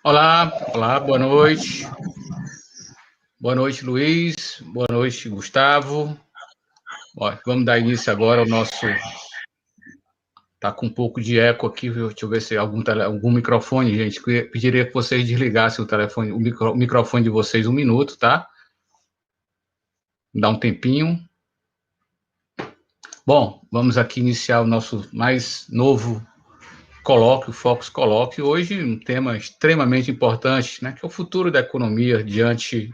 Olá, olá, boa noite. Boa noite, Luiz. Boa noite, Gustavo. Ó, vamos dar início agora ao nosso. Tá com um pouco de eco aqui, viu? Deixa eu ver se algum microfone, gente. Pediria que vocês desligassem o telefone, o microfone de vocês um minuto, tá? Dá um tempinho. Bom, vamos aqui iniciar o nosso mais novo colóquio, Focus Colóquio. Hoje um tema extremamente importante, né? Que é o futuro da economia diante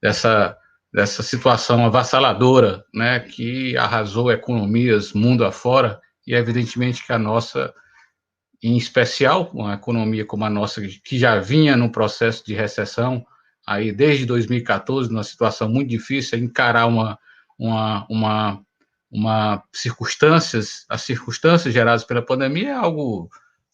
dessa, dessa situação avassaladora, né, que arrasou economias mundo afora, e evidentemente que a nossa, em especial, uma economia como a nossa, que já vinha num processo de recessão, aí desde 2014, numa situação muito difícil, encarar uma, uma, as circunstâncias geradas pela pandemia é algo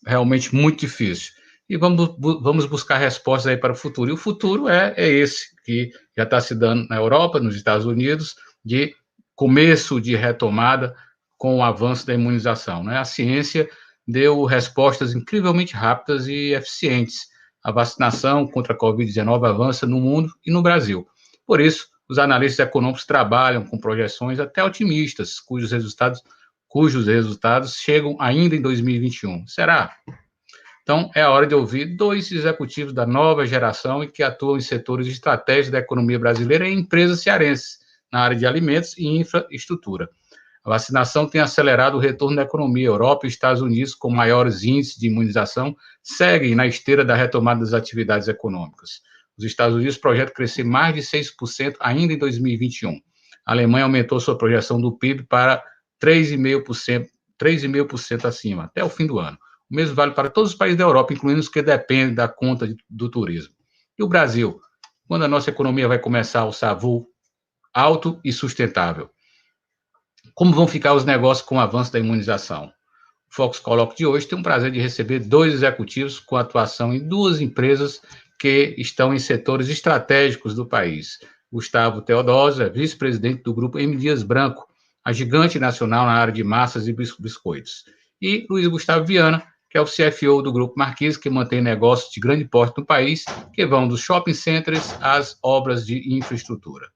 realmente muito difícil. E vamos buscar respostas aí para o futuro. E o futuro é esse, que já está se dando na Europa, nos Estados Unidos, de começo de retomada com o avanço da imunização. Né? A ciência deu respostas incrivelmente rápidas e eficientes. A vacinação contra a Covid-19 avança no mundo e no Brasil. Por isso, os analistas econômicos trabalham com projeções até otimistas, cujos resultados chegam ainda em 2021. Será? Então, é a hora de ouvir dois executivos da nova geração e que atuam em setores estratégicos da economia brasileira e empresas cearenses, na área de alimentos e infraestrutura. A vacinação tem acelerado o retorno da economia. Europa e Estados Unidos, com maiores índices de imunização, seguem na esteira da retomada das atividades econômicas. Os Estados Unidos projetam crescer mais de 6% ainda em 2021. A Alemanha aumentou sua projeção do PIB para 3,5% acima, até o fim do ano. O mesmo vale para todos os países da Europa, incluindo os que dependem da conta do turismo. E o Brasil? Quando a nossa economia vai começar a alçar voo alto e sustentável? Como vão ficar os negócios com o avanço da imunização? O Fox Colloquio de hoje tem o prazer de receber dois executivos com atuação em duas empresas que estão em setores estratégicos do país. Gustavo Teodósio é vice-presidente do grupo M. Dias Branco, a gigante nacional na área de massas e biscoitos. E Luiz Gustavo Viana, que é o CFO do Grupo Marquise, que mantém negócios de grande porte no país, que vão dos shopping centers às obras de infraestrutura.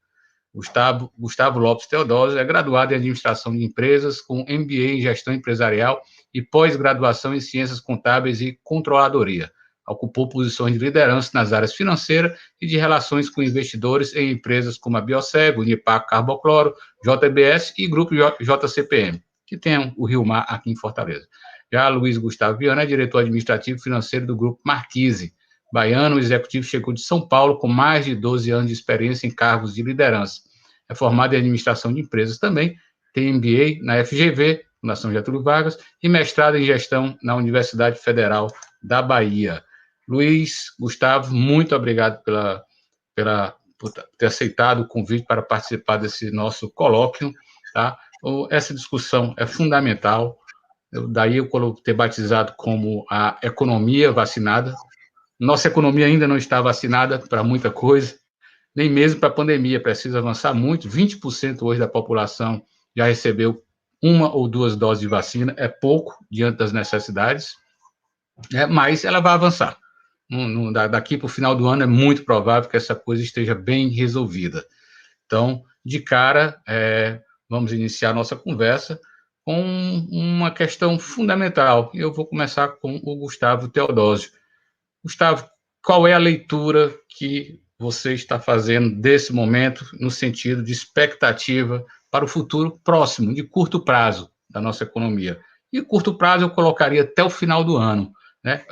Gustavo Lopes Teodósio é graduado em Administração de Empresas, com MBA em Gestão Empresarial e pós-graduação em Ciências Contábeis e Controladoria. Ocupou posições de liderança nas áreas financeiras e de relações com investidores em empresas como a Bioseg, Unipac Carbocloro, JBS e Grupo JCPM, que tem o Rio Mar aqui em Fortaleza. Já Luiz Gustavo Viana é diretor administrativo e financeiro do Grupo Marquise. Baiano, o executivo chegou de São Paulo com mais de 12 anos de experiência em cargos de liderança. É formado em administração de empresas também, tem MBA na FGV, Fundação Getúlio Vargas, e mestrado em gestão na Universidade Federal da Bahia. Luiz, Gustavo, muito obrigado por ter aceitado o convite para participar desse nosso colóquio. Tá? Essa discussão é fundamental, daí eu ter batizado como a economia vacinada. Nossa economia ainda não está vacinada para muita coisa, nem mesmo para a pandemia, precisa avançar muito. 20% hoje da população já recebeu uma ou duas doses de vacina, é pouco diante das necessidades, mas ela vai avançar. Daqui para o final do ano é muito provável que essa coisa esteja bem resolvida. Então, de cara, vamos iniciar a nossa conversa com uma questão fundamental. Eu vou começar com o Gustavo Teodósio. Gustavo, qual é a leitura que você está fazendo desse momento no sentido de expectativa para o futuro próximo, de curto prazo da nossa economia? E curto prazo eu colocaria até o final do ano. Né?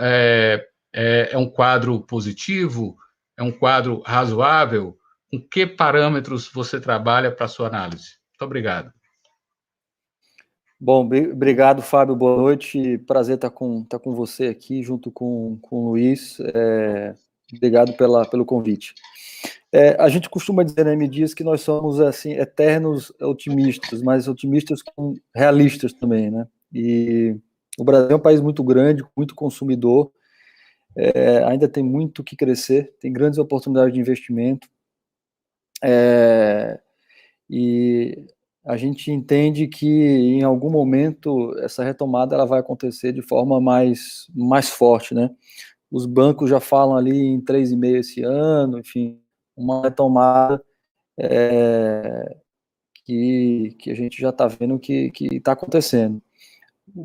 É um quadro positivo? É um quadro razoável? Com que parâmetros você trabalha para a sua análise? Muito obrigado. Bom, obrigado, Fábio, boa noite, prazer estar com você aqui, junto com o Luiz, obrigado pelo convite. A gente costuma dizer na M. Dias que nós somos, assim, eternos otimistas, mas otimistas realistas também, né, e o Brasil é um país muito grande, muito consumidor, ainda tem muito que crescer, tem grandes oportunidades de investimento, e a gente entende que em algum momento essa retomada ela vai acontecer de forma mais forte, né? os bancos já falam ali em 3,5 esse ano, enfim, uma retomada que a gente já está vendo que está acontecendo.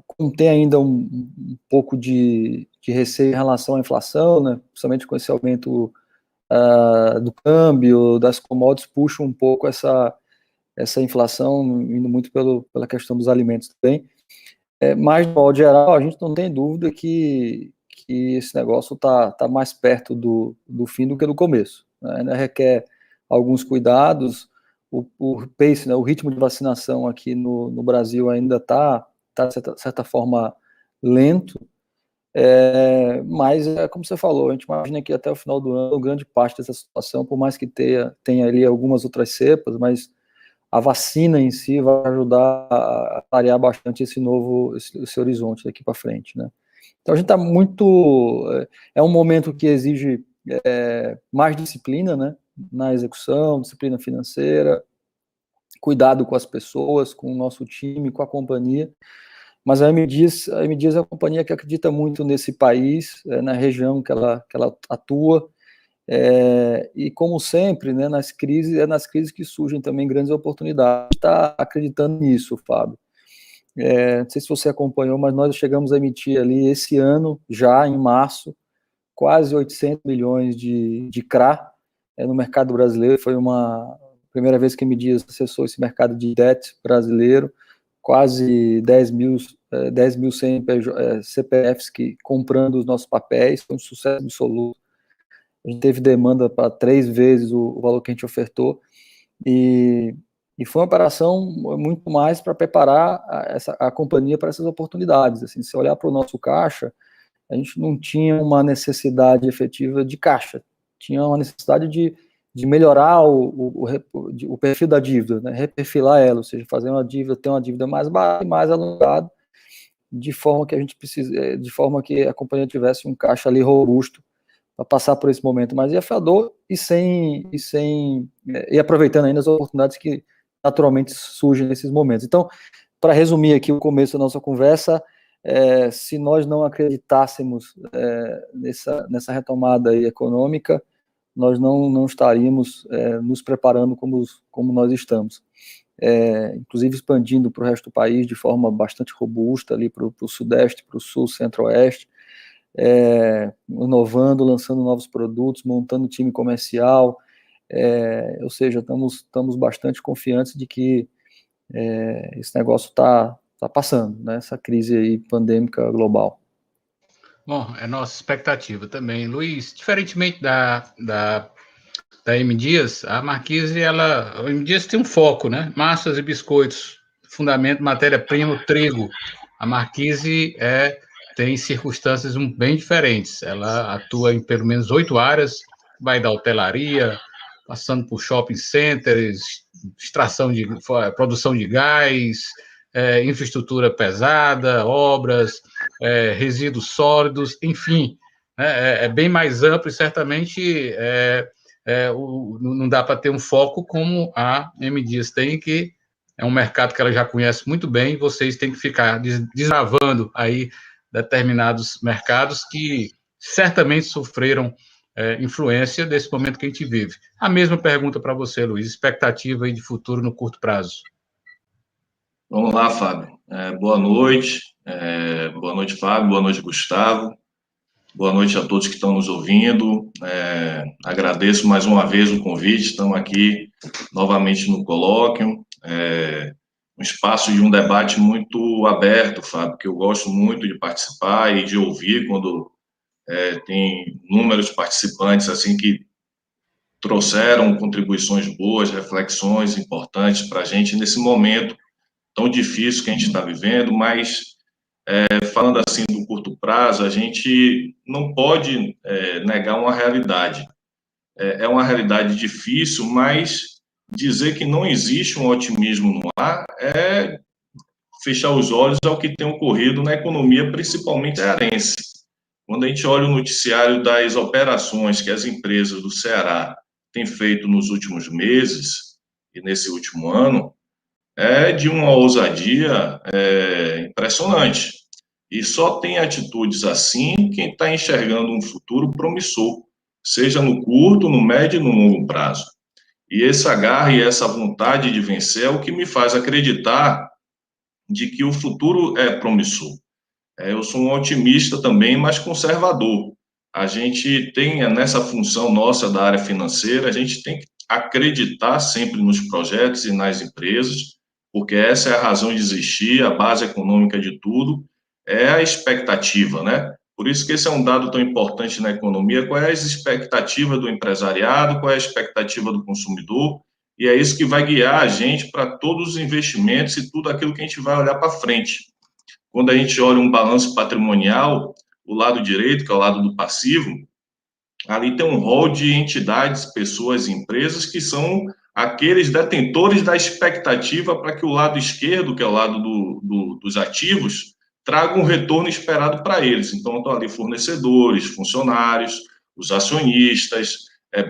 Como tem ainda um pouco de receio em relação à inflação, né, principalmente com esse aumento do câmbio, das commodities, puxa um pouco essa inflação, indo muito pela questão dos alimentos também. Mas, de modo geral, a gente não tem dúvida que esse negócio está mais perto do fim do que do começo, né? Ainda requer alguns cuidados. O pace, né, o ritmo de vacinação aqui no Brasil ainda está, de certa forma, lento, mas, como você falou, a gente imagina que até o final do ano, grande parte dessa situação, por mais que tenha ali algumas outras cepas, mas a vacina em si vai ajudar a clarear bastante esse horizonte daqui para frente, né? Então a gente está muito, é um momento que exige mais disciplina, né, na execução, disciplina financeira, cuidado com as pessoas, com o nosso time, com a companhia, mas a M. Dias é uma companhia que acredita muito nesse país, na região que ela atua, e como sempre, né, nas crises que surgem também grandes oportunidades. Está acreditando nisso, Fábio. Não sei se você acompanhou, mas nós chegamos a emitir ali esse ano, já em março, quase 800 milhões de CRA no mercado brasileiro. Foi uma primeira vez que a M. Dias acessou esse mercado de debt brasileiro, quase 10 mil CPFs comprando os nossos papéis, foi um sucesso absoluto. A gente teve demanda para 3 vezes o valor que a gente ofertou, e foi uma operação muito mais para preparar a companhia para essas oportunidades. Assim, se olhar para o nosso caixa, a gente não tinha uma necessidade efetiva de caixa, tinha uma necessidade de melhorar o perfil da dívida, né? Reperfilar ela, ou seja, fazer uma dívida, ter uma dívida mais barata e mais alongada, de forma que de forma que a companhia tivesse um caixa ali robusto para passar por esse momento mais desafiador e aproveitando ainda as oportunidades que naturalmente surgem nesses momentos. Então, para resumir aqui o começo da nossa conversa, se nós não acreditássemos nessa retomada aí econômica, nós não estaríamos nos preparando como nós estamos. Inclusive expandindo para o resto do país de forma bastante robusta, ali para o Sudeste, para o Sul, Centro-Oeste, inovando, lançando novos produtos, montando time comercial, ou seja, estamos bastante confiantes de que esse negócio está passando, né, essa crise aí pandêmica global. Bom, é nossa expectativa também. Luiz, diferentemente da M. Dias, a Marquise, a M. Dias tem um foco, né? Massas e biscoitos, fundamento, matéria-prima, trigo. A Marquise tem circunstâncias bem diferentes. Ela atua em pelo menos 8 áreas, vai da hotelaria, passando por shopping centers, produção de gás, infraestrutura pesada, obras, resíduos sólidos, enfim, é bem mais amplo e certamente não dá para ter um foco como a M. Dias tem, que é um mercado que ela já conhece muito bem, e vocês têm que ficar desbravando aí determinados mercados que certamente sofreram influência desse momento que a gente vive. A mesma pergunta para você, Luiz, expectativa aí de futuro no curto prazo. Vamos lá, Fábio. Boa noite. Boa noite, Fábio. Boa noite, Gustavo. Boa noite a todos que estão nos ouvindo. Agradeço mais uma vez o convite. Estamos aqui novamente no Colóquio. Um espaço de um debate muito aberto, Fábio, que eu gosto muito de participar e de ouvir quando tem inúmeros participantes assim que trouxeram contribuições boas, reflexões importantes para a gente nesse momento tão difícil que a gente está vivendo, mas falando assim do curto prazo, a gente não pode negar uma realidade. É uma realidade difícil, mas dizer que não existe um otimismo no ar é fechar os olhos ao que tem ocorrido na economia, principalmente cearense. Quando a gente olha o noticiário das operações que as empresas do Ceará têm feito nos últimos meses e nesse último ano, é de uma ousadia impressionante. E só tem atitudes assim quem está enxergando um futuro promissor, seja no curto, no médio e no longo prazo. E esse agarre e essa vontade de vencer é o que me faz acreditar de que o futuro é promissor. Eu sou um otimista também, mas conservador. A gente tem, nessa função nossa da área financeira, a gente tem que acreditar sempre nos projetos e nas empresas, porque essa é a razão de existir, a base econômica de tudo, é a expectativa, né? Por isso que esse é um dado tão importante na economia, qual é a expectativa do empresariado, qual é a expectativa do consumidor, e é isso que vai guiar a gente para todos os investimentos e tudo aquilo que a gente vai olhar para frente. Quando a gente olha um balanço patrimonial, o lado direito, que é o lado do passivo, ali tem um rol de entidades, pessoas e empresas que são aqueles detentores da expectativa para que o lado esquerdo, que é o lado dos ativos, traga um retorno esperado para eles. Então, estão ali fornecedores, funcionários, os acionistas,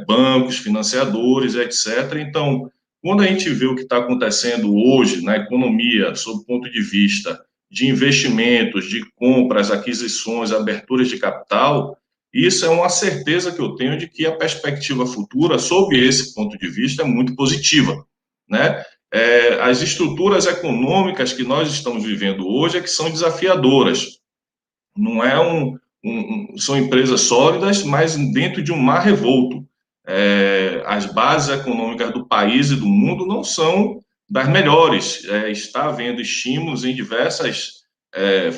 bancos, financiadores, etc. Então, quando a gente vê o que está acontecendo hoje na economia, sob o ponto de vista de investimentos, de compras, aquisições, aberturas de capital, isso é uma certeza que eu tenho de que a perspectiva futura, sob esse ponto de vista, é muito positiva, né? As estruturas econômicas que nós estamos vivendo hoje é que são desafiadoras. Não é são empresas sólidas, mas dentro de um mar revolto. As bases econômicas do país e do mundo não são das melhores. Está havendo estímulos em diversas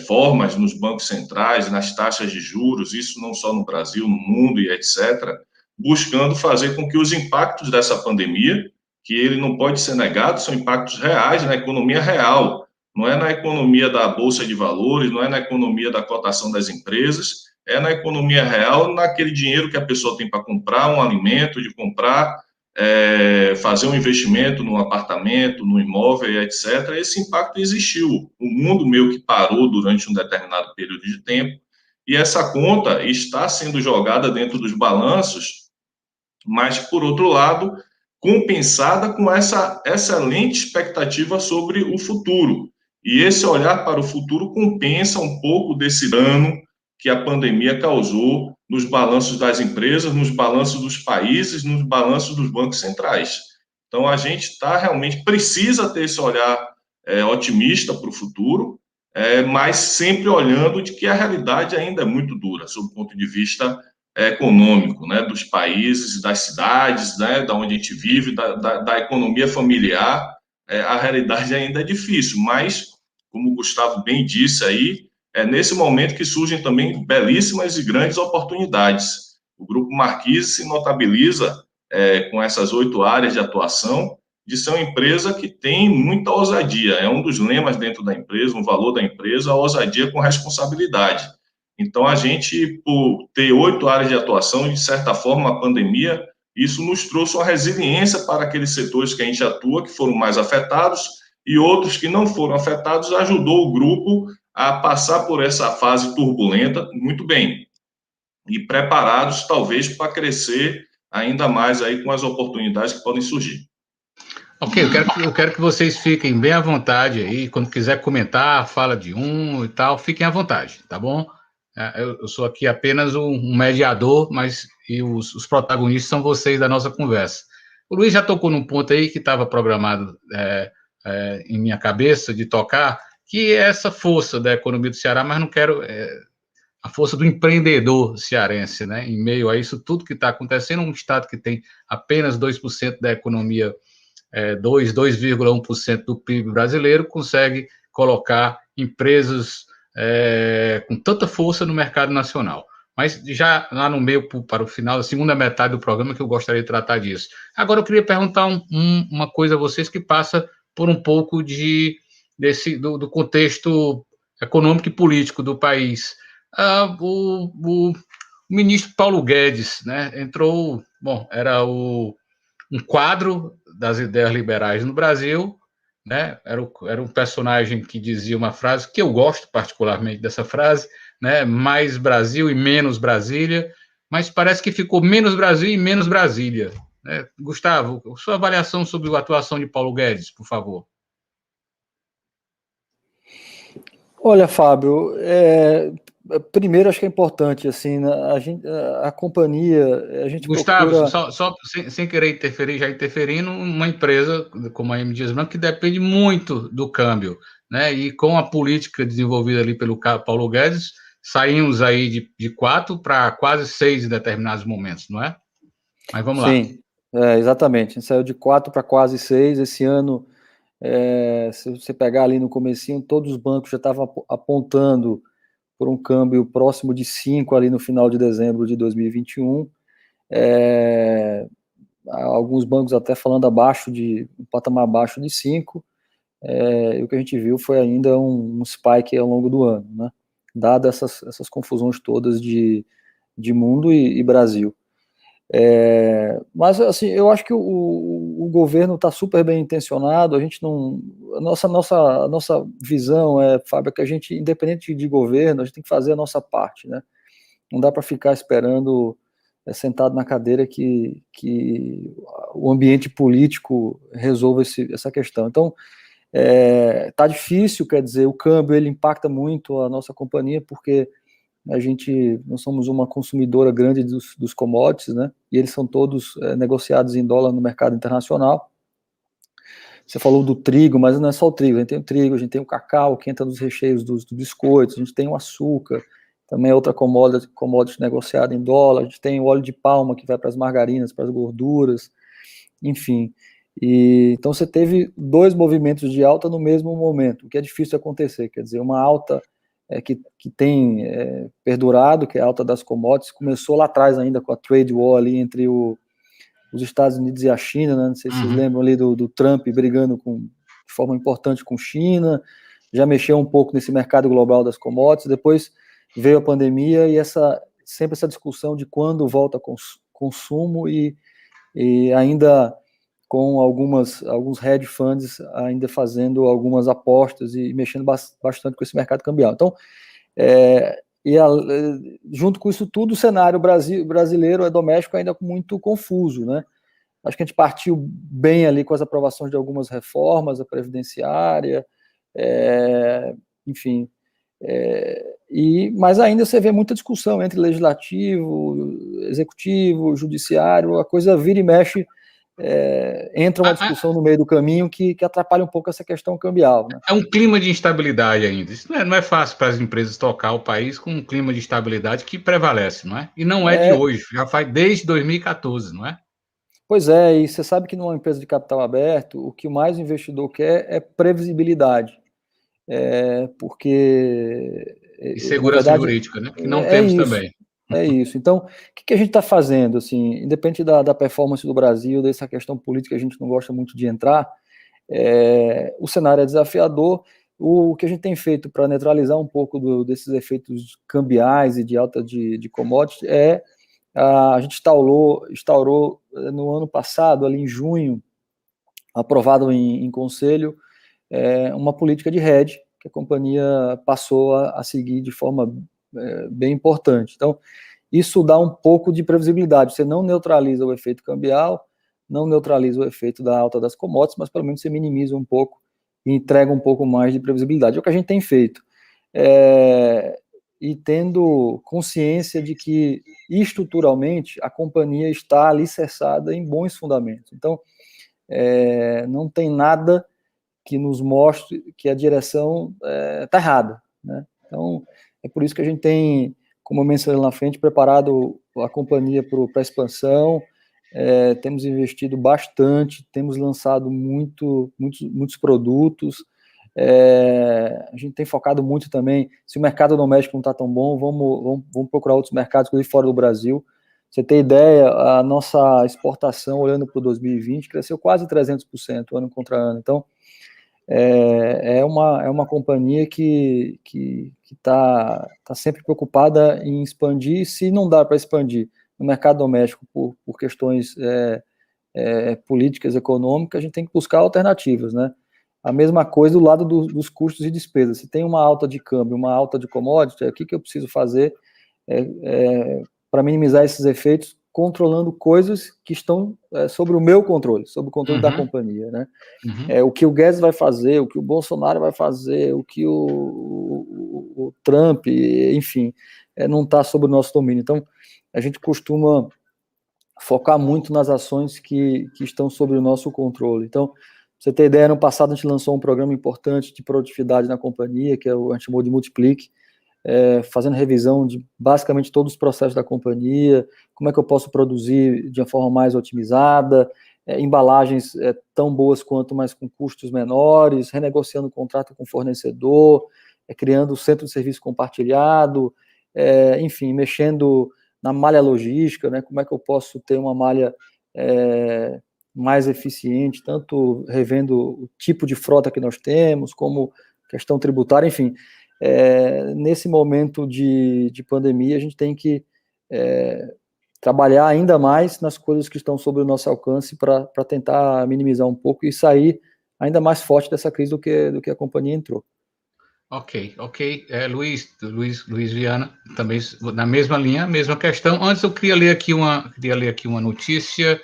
formas nos bancos centrais, nas taxas de juros, isso não só no Brasil, no mundo e etc., buscando fazer com que os impactos dessa pandemia, que ele não pode ser negado, são impactos reais na economia real, não é na economia da bolsa de valores, não é na economia da cotação das empresas, é na economia real, naquele dinheiro que a pessoa tem para comprar um alimento, de comprar, fazer um investimento num apartamento, num imóvel, etc. Esse impacto existiu. O mundo meio que parou durante um determinado período de tempo, e essa conta está sendo jogada dentro dos balanços, mas, por outro lado, compensada com essa excelente expectativa sobre o futuro. E esse olhar para o futuro compensa um pouco desse dano que a pandemia causou nos balanços das empresas, nos balanços dos países, nos balanços dos bancos centrais. Então, a gente realmente precisa ter esse olhar otimista para o futuro, mas sempre olhando de que a realidade ainda é muito dura, sob o ponto de vista econômico, né, dos países, das cidades, né, da onde a gente vive, da economia familiar. A realidade ainda é difícil, mas, como o Gustavo bem disse aí, é nesse momento que surgem também belíssimas e grandes oportunidades. O Grupo Marquise se notabiliza com essas 8 áreas de atuação, de ser uma empresa que tem muita ousadia. É um dos lemas dentro da empresa, um valor da empresa, a ousadia com responsabilidade. Então, a gente, por ter 8 áreas de atuação, de certa forma, a pandemia, isso nos trouxe uma resiliência para aqueles setores que a gente atua, que foram mais afetados, e outros que não foram afetados, ajudou o grupo a passar por essa fase turbulenta muito bem, e preparados, talvez, para crescer ainda mais aí com as oportunidades que podem surgir. Ok, eu quero que vocês fiquem bem à vontade aí, quando quiser comentar, fala de um e tal, fiquem à vontade, tá bom? Eu sou aqui apenas um mediador, mas os protagonistas são vocês da nossa conversa. O Luiz já tocou num ponto aí que estava programado em minha cabeça de tocar, que é essa força da economia do Ceará, mas não quero a força do empreendedor cearense, né? Em meio a isso tudo que está acontecendo, um estado que tem apenas 2% da economia 2,1% do PIB brasileiro, consegue colocar empresas com tanta força no mercado nacional. Mas já lá no meio, para o final, da segunda metade do programa, que eu gostaria de tratar disso. Agora, eu queria perguntar uma coisa a vocês que passa por um pouco do contexto econômico e político do país. O ministro Paulo Guedes, né, entrou, era um quadro das ideias liberais no Brasil, né? Era um personagem que dizia uma frase que eu gosto particularmente dessa frase, né? Mais Brasil e menos Brasília, mas parece que ficou menos Brasil e menos Brasília, né? Gustavo, sua avaliação sobre a atuação de Paulo Guedes, por favor. Olha, Fábio, primeiro acho que é importante, assim, né, a companhia, a gente Gustavo, procura... só sem querer interferir, já interferindo, uma empresa como a M. Dias Branco, que depende muito do câmbio, né? E com a política desenvolvida ali pelo Paulo Guedes, saímos aí de 4 para quase 6 em determinados momentos, não é? Mas vamos lá. Sim, exatamente. A gente saiu de 4 para quase 6. Esse ano, se você pegar ali no comecinho, todos os bancos já estavam apontando por um câmbio próximo de 5 ali no final de dezembro de 2021. Alguns bancos até falando um patamar abaixo de 5. E o que a gente viu foi ainda um spike ao longo do ano, né? Dadas essas confusões todas de mundo e Brasil. Mas assim, eu acho que o governo está super bem intencionado. A gente não, a nossa visão Fábio, que a gente, independente de governo, a gente tem que fazer a nossa parte, né? Não dá para ficar esperando sentado na cadeira que o ambiente político resolva essa questão. Então, tá difícil, quer dizer, o câmbio ele impacta muito a nossa companhia, porque nós somos uma consumidora grande dos commodities, né? E eles são todos negociados em dólar no mercado internacional. Você falou do trigo, mas não é só o trigo. A gente tem o trigo, a gente tem o cacau, que entra nos recheios dos biscoitos, a gente tem o açúcar, também é outra commodity negociada em dólar, a gente tem o óleo de palma, que vai para as margarinas, para as gorduras, enfim. Então você teve 2 movimentos de alta no mesmo momento, o que é difícil de acontecer, quer dizer, uma alta que tem perdurado, que é a alta das commodities, começou lá atrás ainda com a trade war ali entre os Estados Unidos e a China, né? Não sei se vocês lembram ali do Trump brigando de forma importante com China, já mexeu um pouco nesse mercado global das commodities, depois veio a pandemia e sempre essa discussão de quando volta consumo e ainda com alguns hedge funds ainda fazendo algumas apostas e mexendo bastante com esse mercado cambial. Então, junto com isso tudo, o cenário brasileiro doméstico ainda muito confuso, né? Acho que a gente partiu bem ali com as aprovações de algumas reformas, a previdenciária, enfim. Mas ainda você vê muita discussão entre legislativo, executivo, judiciário, a coisa vira e mexe, entra uma discussão no meio do caminho que atrapalha um pouco essa questão cambial, né? É um clima de instabilidade ainda. Isso não é fácil para as empresas tocar o país com um clima de instabilidade que prevalece, não é? E não é de hoje, já faz desde 2014, não é? Pois é, e você sabe que numa empresa de capital aberto, o que mais o investidor quer é previsibilidade. Porque... E segurança na verdade, jurídica, né? Que não temos isso. também. É isso. Então, o que a gente está fazendo, assim, independente da performance do Brasil, dessa questão política, a gente não gosta muito de entrar, o cenário é desafiador. O que a gente tem feito para neutralizar um pouco desses efeitos cambiais e de alta de commodities a gente instaurou no ano passado, ali em junho, aprovado em conselho, uma política de hedge que a companhia passou a seguir de forma bem importante. Então, isso dá um pouco de previsibilidade. Você não neutraliza o efeito cambial, não neutraliza o efeito da alta das commodities, mas pelo menos você minimiza um pouco e entrega um pouco mais de previsibilidade. É o que a gente tem feito. E tendo consciência de que, estruturalmente, a companhia está alicerçada em bons fundamentos. Então, não tem nada que nos mostre que a direção está errada, né? Então, é por isso que a gente tem, como eu mencionei lá na frente, preparado a companhia para a expansão, temos investido bastante, temos lançado muitos produtos, a gente tem focado muito também, se o mercado doméstico não está tão bom, vamos procurar outros mercados, inclusive fora do Brasil. Você tem ideia, a nossa exportação, olhando para o 2020, cresceu quase 300% ano contra ano. Então, é uma companhia que está sempre preocupada em expandir. Se não dá para expandir no mercado doméstico por questões políticas, econômicas, a gente tem que buscar alternativas, né? A mesma coisa do lado dos custos e despesas. Se tem uma alta de câmbio, uma alta de commodity, o que eu preciso fazer para minimizar esses efeitos, controlando coisas que estão sobre o meu controle, sobre o controle da companhia, né? O que o Guedes vai fazer, o que o Bolsonaro vai fazer, o que o do Trump, enfim, não está sob o nosso domínio. Então, a gente costuma focar muito nas ações que estão sob o nosso controle. Então, pra você ter ideia, ano passado a gente lançou um programa importante de produtividade na companhia, que a gente chamou de Multiplique, fazendo revisão de basicamente todos os processos da companhia, como é que eu posso produzir de uma forma mais otimizada, embalagens tão boas quanto, mas com custos menores, renegociando o contrato com o fornecedor, criando o centro de serviço compartilhado, enfim, mexendo na malha logística, né, como é que eu posso ter uma malha mais eficiente, tanto revendo o tipo de frota que nós temos, como questão tributária, enfim. Nesse momento de pandemia, a gente tem que trabalhar ainda mais nas coisas que estão sob o nosso alcance para tentar minimizar um pouco e sair ainda mais forte dessa crise do que a companhia entrou. Ok. Luiz Viana, também na mesma linha, mesma questão. Antes eu queria ler aqui uma notícia,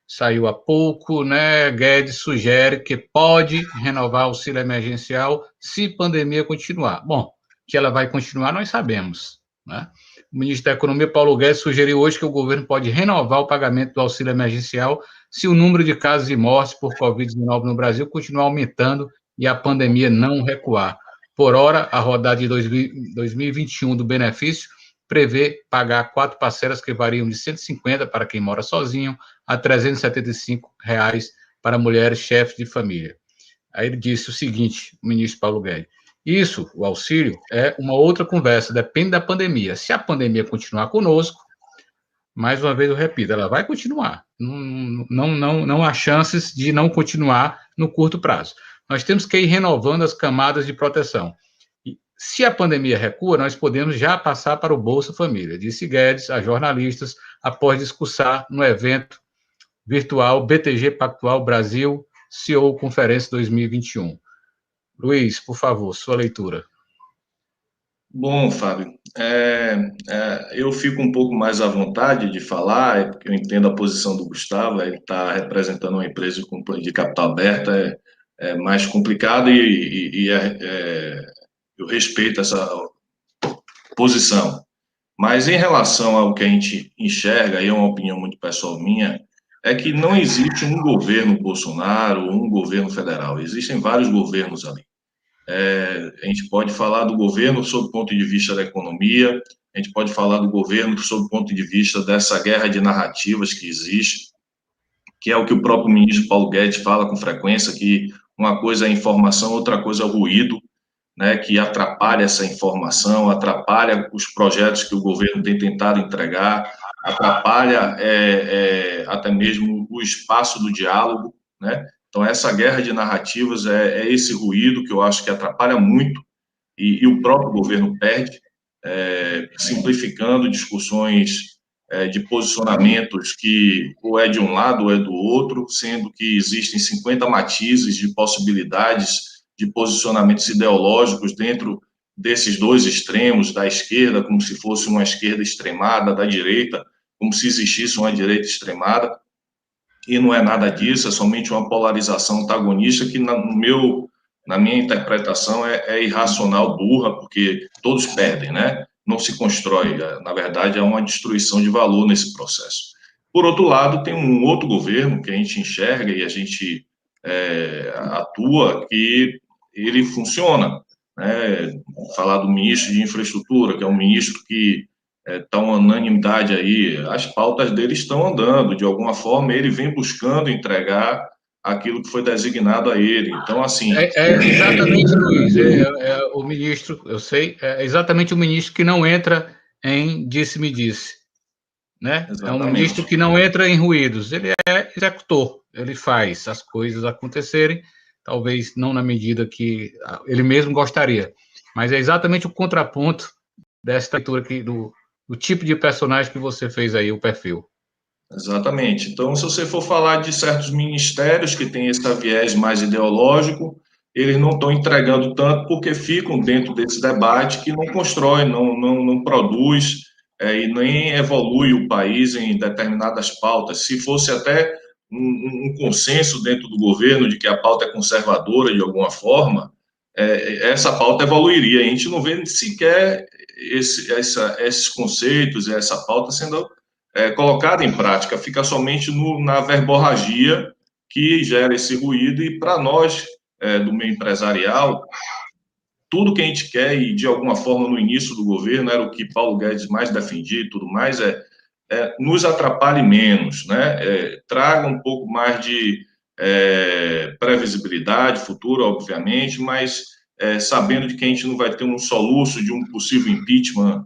saiu há pouco, né? Guedes sugere que pode renovar o auxílio emergencial se pandemia continuar. Bom, que ela vai continuar, nós sabemos, né? O ministro da Economia, Paulo Guedes, sugeriu hoje que o governo pode renovar o pagamento do auxílio emergencial se o número de casos e mortes por Covid-19 no Brasil continuar aumentando e a pandemia não recuar. Por hora, a rodada de 2021 do benefício prevê pagar 4 parcelas que variam de R$ 150 para quem mora sozinho a R$ 375 para mulheres chefes de família. Aí ele disse o seguinte, o ministro Paulo Guedes, isso, o auxílio, é uma outra conversa, depende da pandemia. Se a pandemia continuar conosco, mais uma vez eu repito, ela vai continuar. Não há chances de não continuar no curto prazo. Nós temos que ir renovando as camadas de proteção. E, se a pandemia recua, nós podemos já passar para o Bolsa Família, disse Guedes a jornalistas após discursar no evento virtual BTG Pactual Brasil CEO Conferência 2021. Luiz, por favor, sua leitura. Bom, Fábio, eu fico um pouco mais à vontade de falar, porque eu entendo a posição do Gustavo, ele está representando uma empresa de capital aberta, é mais complicado e eu respeito essa posição. Mas em relação ao que a gente enxerga, e é uma opinião muito pessoal minha, é que não existe um governo Bolsonaro ou um governo federal, existem vários governos ali. A gente pode falar do governo sob o ponto de vista da economia, a gente pode falar do governo sob o ponto de vista dessa guerra de narrativas que existe, que é o que o próprio ministro Paulo Guedes fala com frequência, que uma coisa é a informação, outra coisa é o ruído, né, que atrapalha essa informação, atrapalha os projetos que o governo tem tentado entregar, atrapalha até mesmo o espaço do diálogo, né? Então, essa guerra de narrativas é esse ruído que eu acho que atrapalha muito e o próprio governo perde, simplificando discussões de posicionamentos que ou é de um lado ou é do outro, sendo que existem 50 matizes de possibilidades de posicionamentos ideológicos dentro desses dois extremos, da esquerda, como se fosse uma esquerda extremada, da direita, como se existisse uma direita extremada. E não é nada disso, é somente uma polarização antagonista que, na minha interpretação, é irracional, burra, porque todos perdem, né? Não se constrói, na verdade, é uma destruição de valor nesse processo. Por outro lado, tem um outro governo que a gente enxerga e a gente atua, que ele funciona, né? Falar do ministro de infraestrutura, que é um ministro que está uma unanimidade aí, as pautas dele estão andando, de alguma forma ele vem buscando entregar aquilo que foi designado a ele. Então, assim... Exatamente, Luiz, o ministro, eu sei, é exatamente o ministro que não entra em disse-me-disse, né? Exatamente. É um ministro que não entra em ruídos, ele é executor, ele faz as coisas acontecerem, talvez não na medida que ele mesmo gostaria, mas é exatamente o contraponto dessa leitura aqui do tipo de personagem que você fez aí, o perfil. Exatamente. Então, se você for falar de certos ministérios que têm esse viés mais ideológico, eles não estão entregando tanto porque ficam dentro desse debate que não constrói, não produz e nem evolui o país em determinadas pautas. Se fosse até um consenso dentro do governo de que a pauta é conservadora de alguma forma, essa pauta evoluiria. A gente não vê sequer esses conceitos, essa pauta sendo colocada em prática, fica somente na verborragia que gera esse ruído, e para nós, do meio empresarial, tudo que a gente quer, e de alguma forma no início do governo era o que Paulo Guedes mais defendia e tudo mais, nos atrapalhe menos, né? Traga um pouco mais de previsibilidade futura, obviamente, mas sabendo de que a gente não vai ter um soluço de um possível impeachment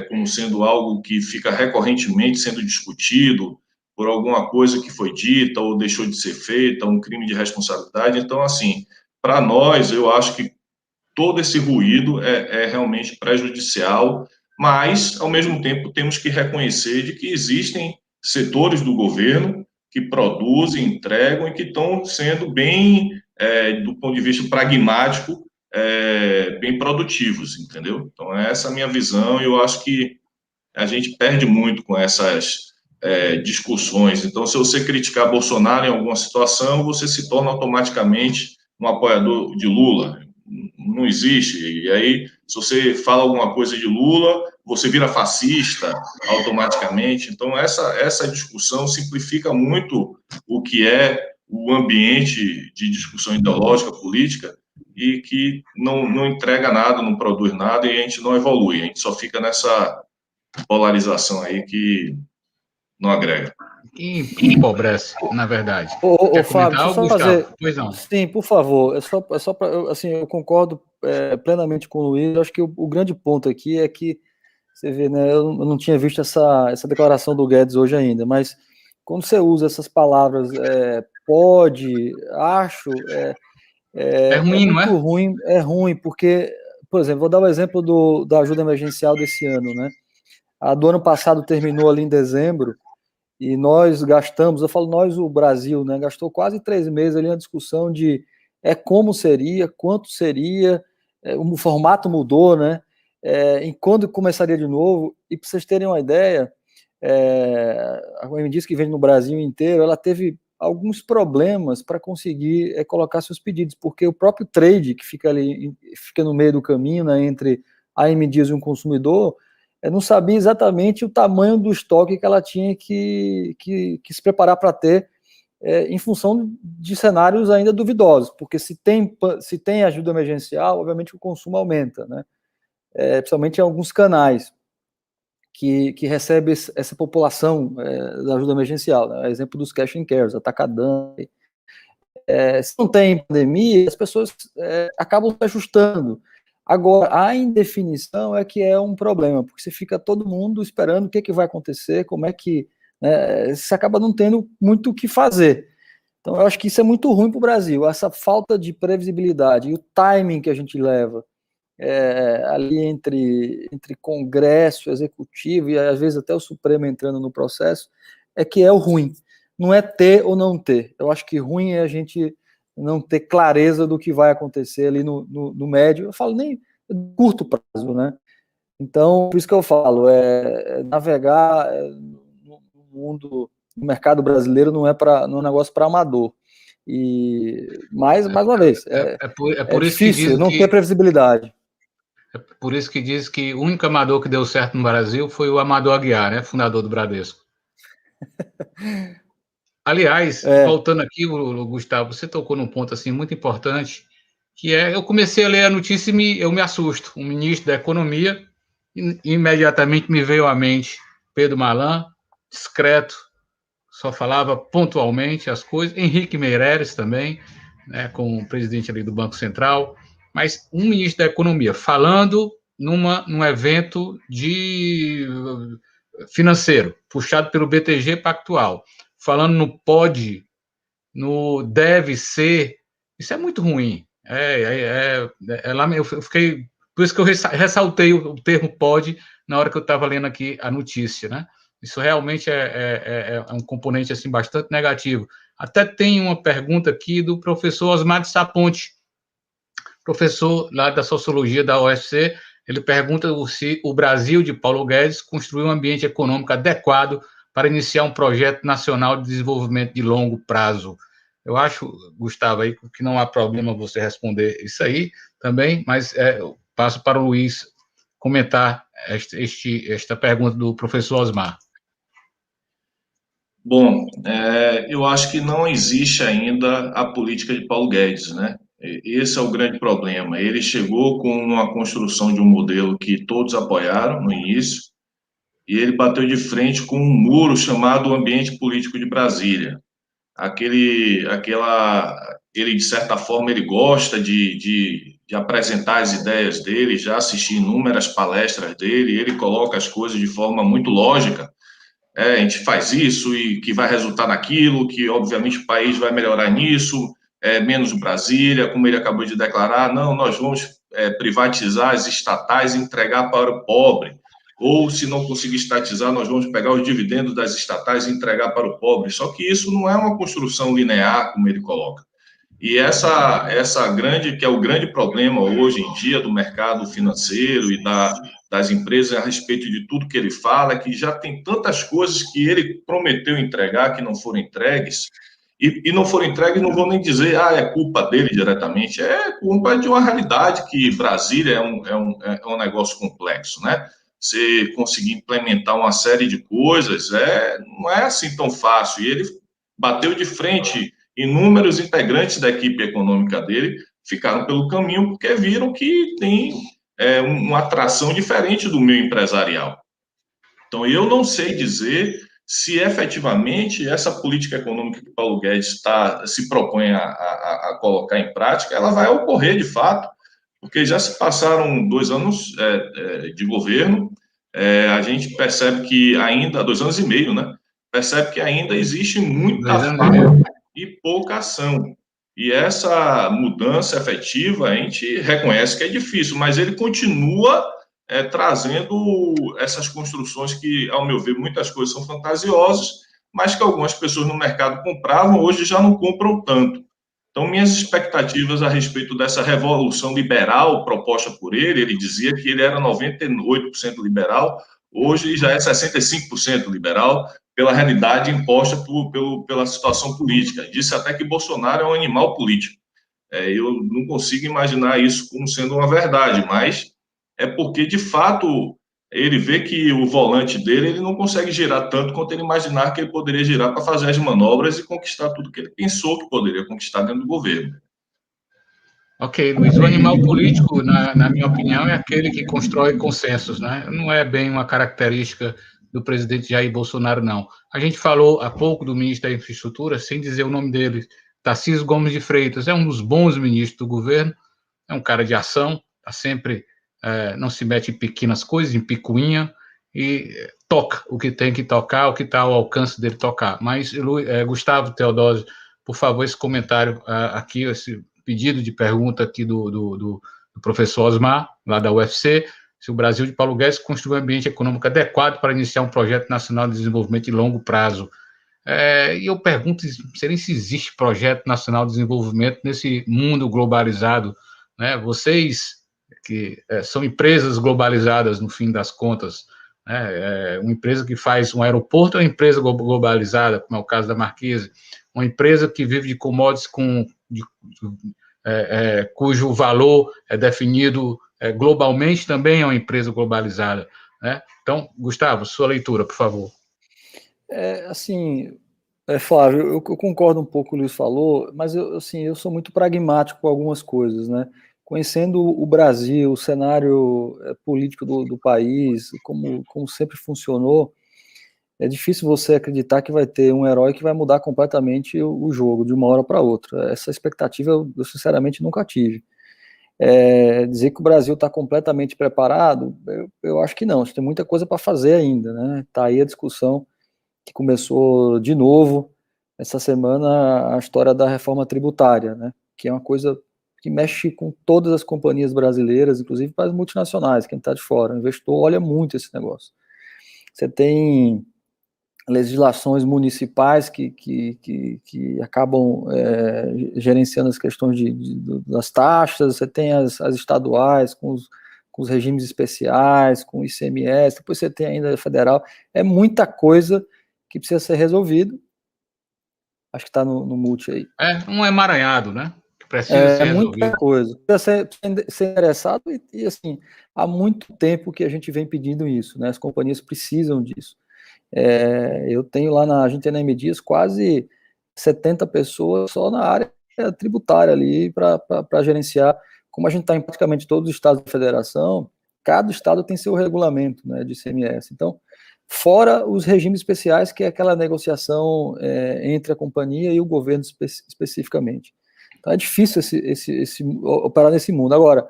como sendo algo que fica recorrentemente sendo discutido por alguma coisa que foi dita ou deixou de ser feita, um crime de responsabilidade. Então, assim, para nós, eu acho que todo esse ruído é realmente prejudicial, mas, ao mesmo tempo, temos que reconhecer de que existem setores do governo que produzem, entregam e que estão sendo bem, do ponto de vista pragmático, bem produtivos, entendeu? Então, essa é a minha visão, e eu acho que a gente perde muito com essas discussões. Então, se você criticar Bolsonaro em alguma situação, você se torna automaticamente um apoiador de Lula. Não existe. E aí, se você fala alguma coisa de Lula, você vira fascista automaticamente. Então, essa discussão simplifica muito o que é o ambiente de discussão ideológica, política, e que não entrega nada, não produz nada, e a gente não evolui. A gente só fica nessa polarização aí que não agrega. E empobrece, na verdade. Ô, Quer Fábio, comentar deixa eu algo, só fazer. Gustavo? Pois não. Sim, por favor. É só para. Assim, eu concordo plenamente com o Luiz. Eu acho que o grande ponto aqui é que você vê, né? Eu não tinha visto essa declaração do Guedes hoje ainda, mas quando você usa essas palavras, pode, acho, É ruim, não muito é? ruim. É ruim, porque, por exemplo, vou dar o exemplo da ajuda emergencial desse ano, né? A do ano passado terminou ali em dezembro. E nós gastamos, eu falo nós, o Brasil, né, gastou quase 3 meses ali na discussão de como seria, quanto seria, o formato mudou, né, em quando começaria de novo. E para vocês terem uma ideia, a OMS diz que vende no Brasil inteiro, ela teve alguns problemas para conseguir colocar seus pedidos, porque o próprio trade, que fica ali, fica no meio do caminho, né, entre a AMD e um consumidor, não sabia exatamente o tamanho do estoque que ela tinha que se preparar para ter, em função de cenários ainda duvidosos, porque se tem ajuda emergencial, obviamente o consumo aumenta, né? Principalmente em alguns canais que recebe essa população da ajuda emergencial, né? Exemplo dos cash and cares, Atacadão. Se não tem pandemia, as pessoas acabam se ajustando. Agora, a indefinição é que é um problema, porque você fica todo mundo esperando o que vai acontecer, como é que, né, você acaba não tendo muito o que fazer. Então, eu acho que isso é muito ruim para o Brasil, essa falta de previsibilidade e o timing que a gente leva ali entre Congresso, Executivo e às vezes até o Supremo entrando no processo, que é o ruim. Não é ter ou não ter. Eu acho que ruim é a gente não ter clareza do que vai acontecer ali no médio, eu falo nem curto prazo, né? Então, por isso que eu falo, navegar no mundo, no mercado brasileiro não é um negócio para amador. Mais uma vez, por isso difícil não ter previsibilidade. É por isso que diz que o único amador que deu certo no Brasil foi o Amador Aguiar, né? Fundador do Bradesco. Aliás, voltando aqui, Gustavo, você tocou num ponto assim muito importante, que eu comecei a ler a notícia e eu me assusto. O ministro da Economia, imediatamente me veio à mente Pedro Malan, discreto, só falava pontualmente as coisas. Henrique Meirelles também, né, como presidente ali do Banco Central, mas um ministro da Economia falando num evento financeiro, puxado pelo BTG Pactual, falando no pode, no deve ser, isso é muito ruim. Eu fiquei, por isso que eu ressaltei o termo pode na hora que eu estava lendo aqui a notícia, né? Isso realmente é um componente assim bastante negativo. Até tem uma pergunta aqui do professor Osmar de Saponte, professor lá da Sociologia da UFC. Ele pergunta se o Brasil de Paulo Guedes construiu um ambiente econômico adequado para iniciar um projeto nacional de desenvolvimento de longo prazo. Eu acho, Gustavo, aí, que não há problema você responder isso aí, também, mas eu passo para o Luiz comentar esta pergunta do professor Osmar. Bom, eu acho que não existe ainda a política de Paulo Guedes, né? Esse é o grande problema. Ele chegou com uma construção de um modelo que todos apoiaram no início, e ele bateu de frente com um muro chamado ambiente político de Brasília. Ele, de certa forma, ele gosta de apresentar as ideias dele, já assisti inúmeras palestras dele, ele coloca as coisas de forma muito lógica. A gente faz isso e que vai resultar naquilo, que obviamente o país vai melhorar nisso, menos Brasília, como ele acabou de declarar, não, nós vamos privatizar as estatais e entregar para o pobre, ou se não conseguir estatizar, nós vamos pegar os dividendos das estatais e entregar para o pobre, só que isso não é uma construção linear, como ele coloca. E essa grande, que é o grande problema hoje em dia do mercado financeiro e das empresas a respeito de tudo que ele fala, que já tem tantas coisas que ele prometeu entregar que não foram entregues, e não foram entregues, não vou nem dizer, é culpa dele diretamente, é culpa de uma realidade que Brasília é um negócio complexo, né? Você conseguir implementar uma série de coisas, não é assim tão fácil, e ele bateu de frente. Inúmeros integrantes da equipe econômica dele ficaram pelo caminho porque viram que tem uma atração diferente do meio empresarial. Então, eu não sei dizer se efetivamente essa política econômica que Paulo Guedes se propõe a colocar em prática, ela vai ocorrer de fato, porque já se passaram 2 anos de governo, a gente percebe que ainda, 2 anos e meio, né? Percebe que ainda existe muita fala e pouca ação. E essa mudança efetiva, a gente reconhece que é difícil, mas ele continua trazendo essas construções que, ao meu ver, muitas coisas são fantasiosas, mas que algumas pessoas no mercado compravam, hoje já não compram tanto. Então, minhas expectativas a respeito dessa revolução liberal proposta por ele dizia que ele era 98% liberal, hoje já é 65% liberal, pela realidade imposta pela situação política. Disse até que Bolsonaro é um animal político. Eu não consigo imaginar isso como sendo uma verdade, mas é porque, de fato, ele vê que o volante dele ele não consegue girar tanto quanto ele imaginar que ele poderia girar para fazer as manobras e conquistar tudo que ele pensou que poderia conquistar dentro do governo. Ok, Luiz, o animal político, na minha opinião, é aquele que constrói consensos, né? Não é bem uma característica do presidente Jair Bolsonaro, não. A gente falou há pouco do ministro da Infraestrutura, sem dizer o nome dele, Tarcísio Gomes de Freitas, é um dos bons ministros do governo, é um cara de ação, está sempre, não se mete em pequenas coisas, em picuinha, e toca o que tem que tocar, o que está ao alcance dele tocar. Mas, Gustavo Teodósio, por favor, esse comentário aqui, esse pedido de pergunta aqui do professor Osmar, lá da UFC, se o Brasil de Paulo Guedes construiu um ambiente econômico adequado para iniciar um projeto nacional de desenvolvimento de longo prazo. E eu pergunto se existe projeto nacional de desenvolvimento nesse mundo globalizado, né? Vocês, que são empresas globalizadas, no fim das contas, né? Uma empresa que faz um aeroporto é uma empresa globalizada, como é o caso da Marquise, uma empresa que vive de commodities cujo valor é definido globalmente, também é uma empresa globalizada, né? Então, Gustavo, sua leitura, por favor. Flávio, eu concordo um pouco com o Luiz falou, mas eu sou muito pragmático com algumas coisas, né? Conhecendo o Brasil, o cenário político do país, como sempre funcionou, é difícil você acreditar que vai ter um herói que vai mudar completamente o jogo de uma hora para outra. Essa expectativa eu sinceramente nunca tive. Dizer que o Brasil está completamente preparado, eu acho que não, tem muita coisa para fazer ainda, né? Está aí a discussão que começou de novo essa semana, a história da reforma tributária, né? Que é uma coisa que mexe com todas as companhias brasileiras, inclusive para as multinacionais, quem está de fora. O investidor olha muito esse negócio. Você tem legislações municipais que acabam gerenciando as questões das taxas, você tem as estaduais com os regimes especiais, com o ICMS, depois você tem ainda a federal, é muita coisa que precisa ser resolvido. Acho que está no multi aí. Um emaranhado, né? precisa ser muita resolvido. coisa. Precisa ser interessado e, assim, há muito tempo que a gente vem pedindo isso, né? As companhias precisam disso. Eu tenho lá a gente tem na M Dias quase 70 pessoas só na área tributária ali para gerenciar. Como a gente está em praticamente todos os estados da federação, cada estado tem seu regulamento, né, de ICMS. Então, fora os regimes especiais, que é aquela negociação entre a companhia e o governo especificamente. Então, é difícil operar nesse mundo. Agora,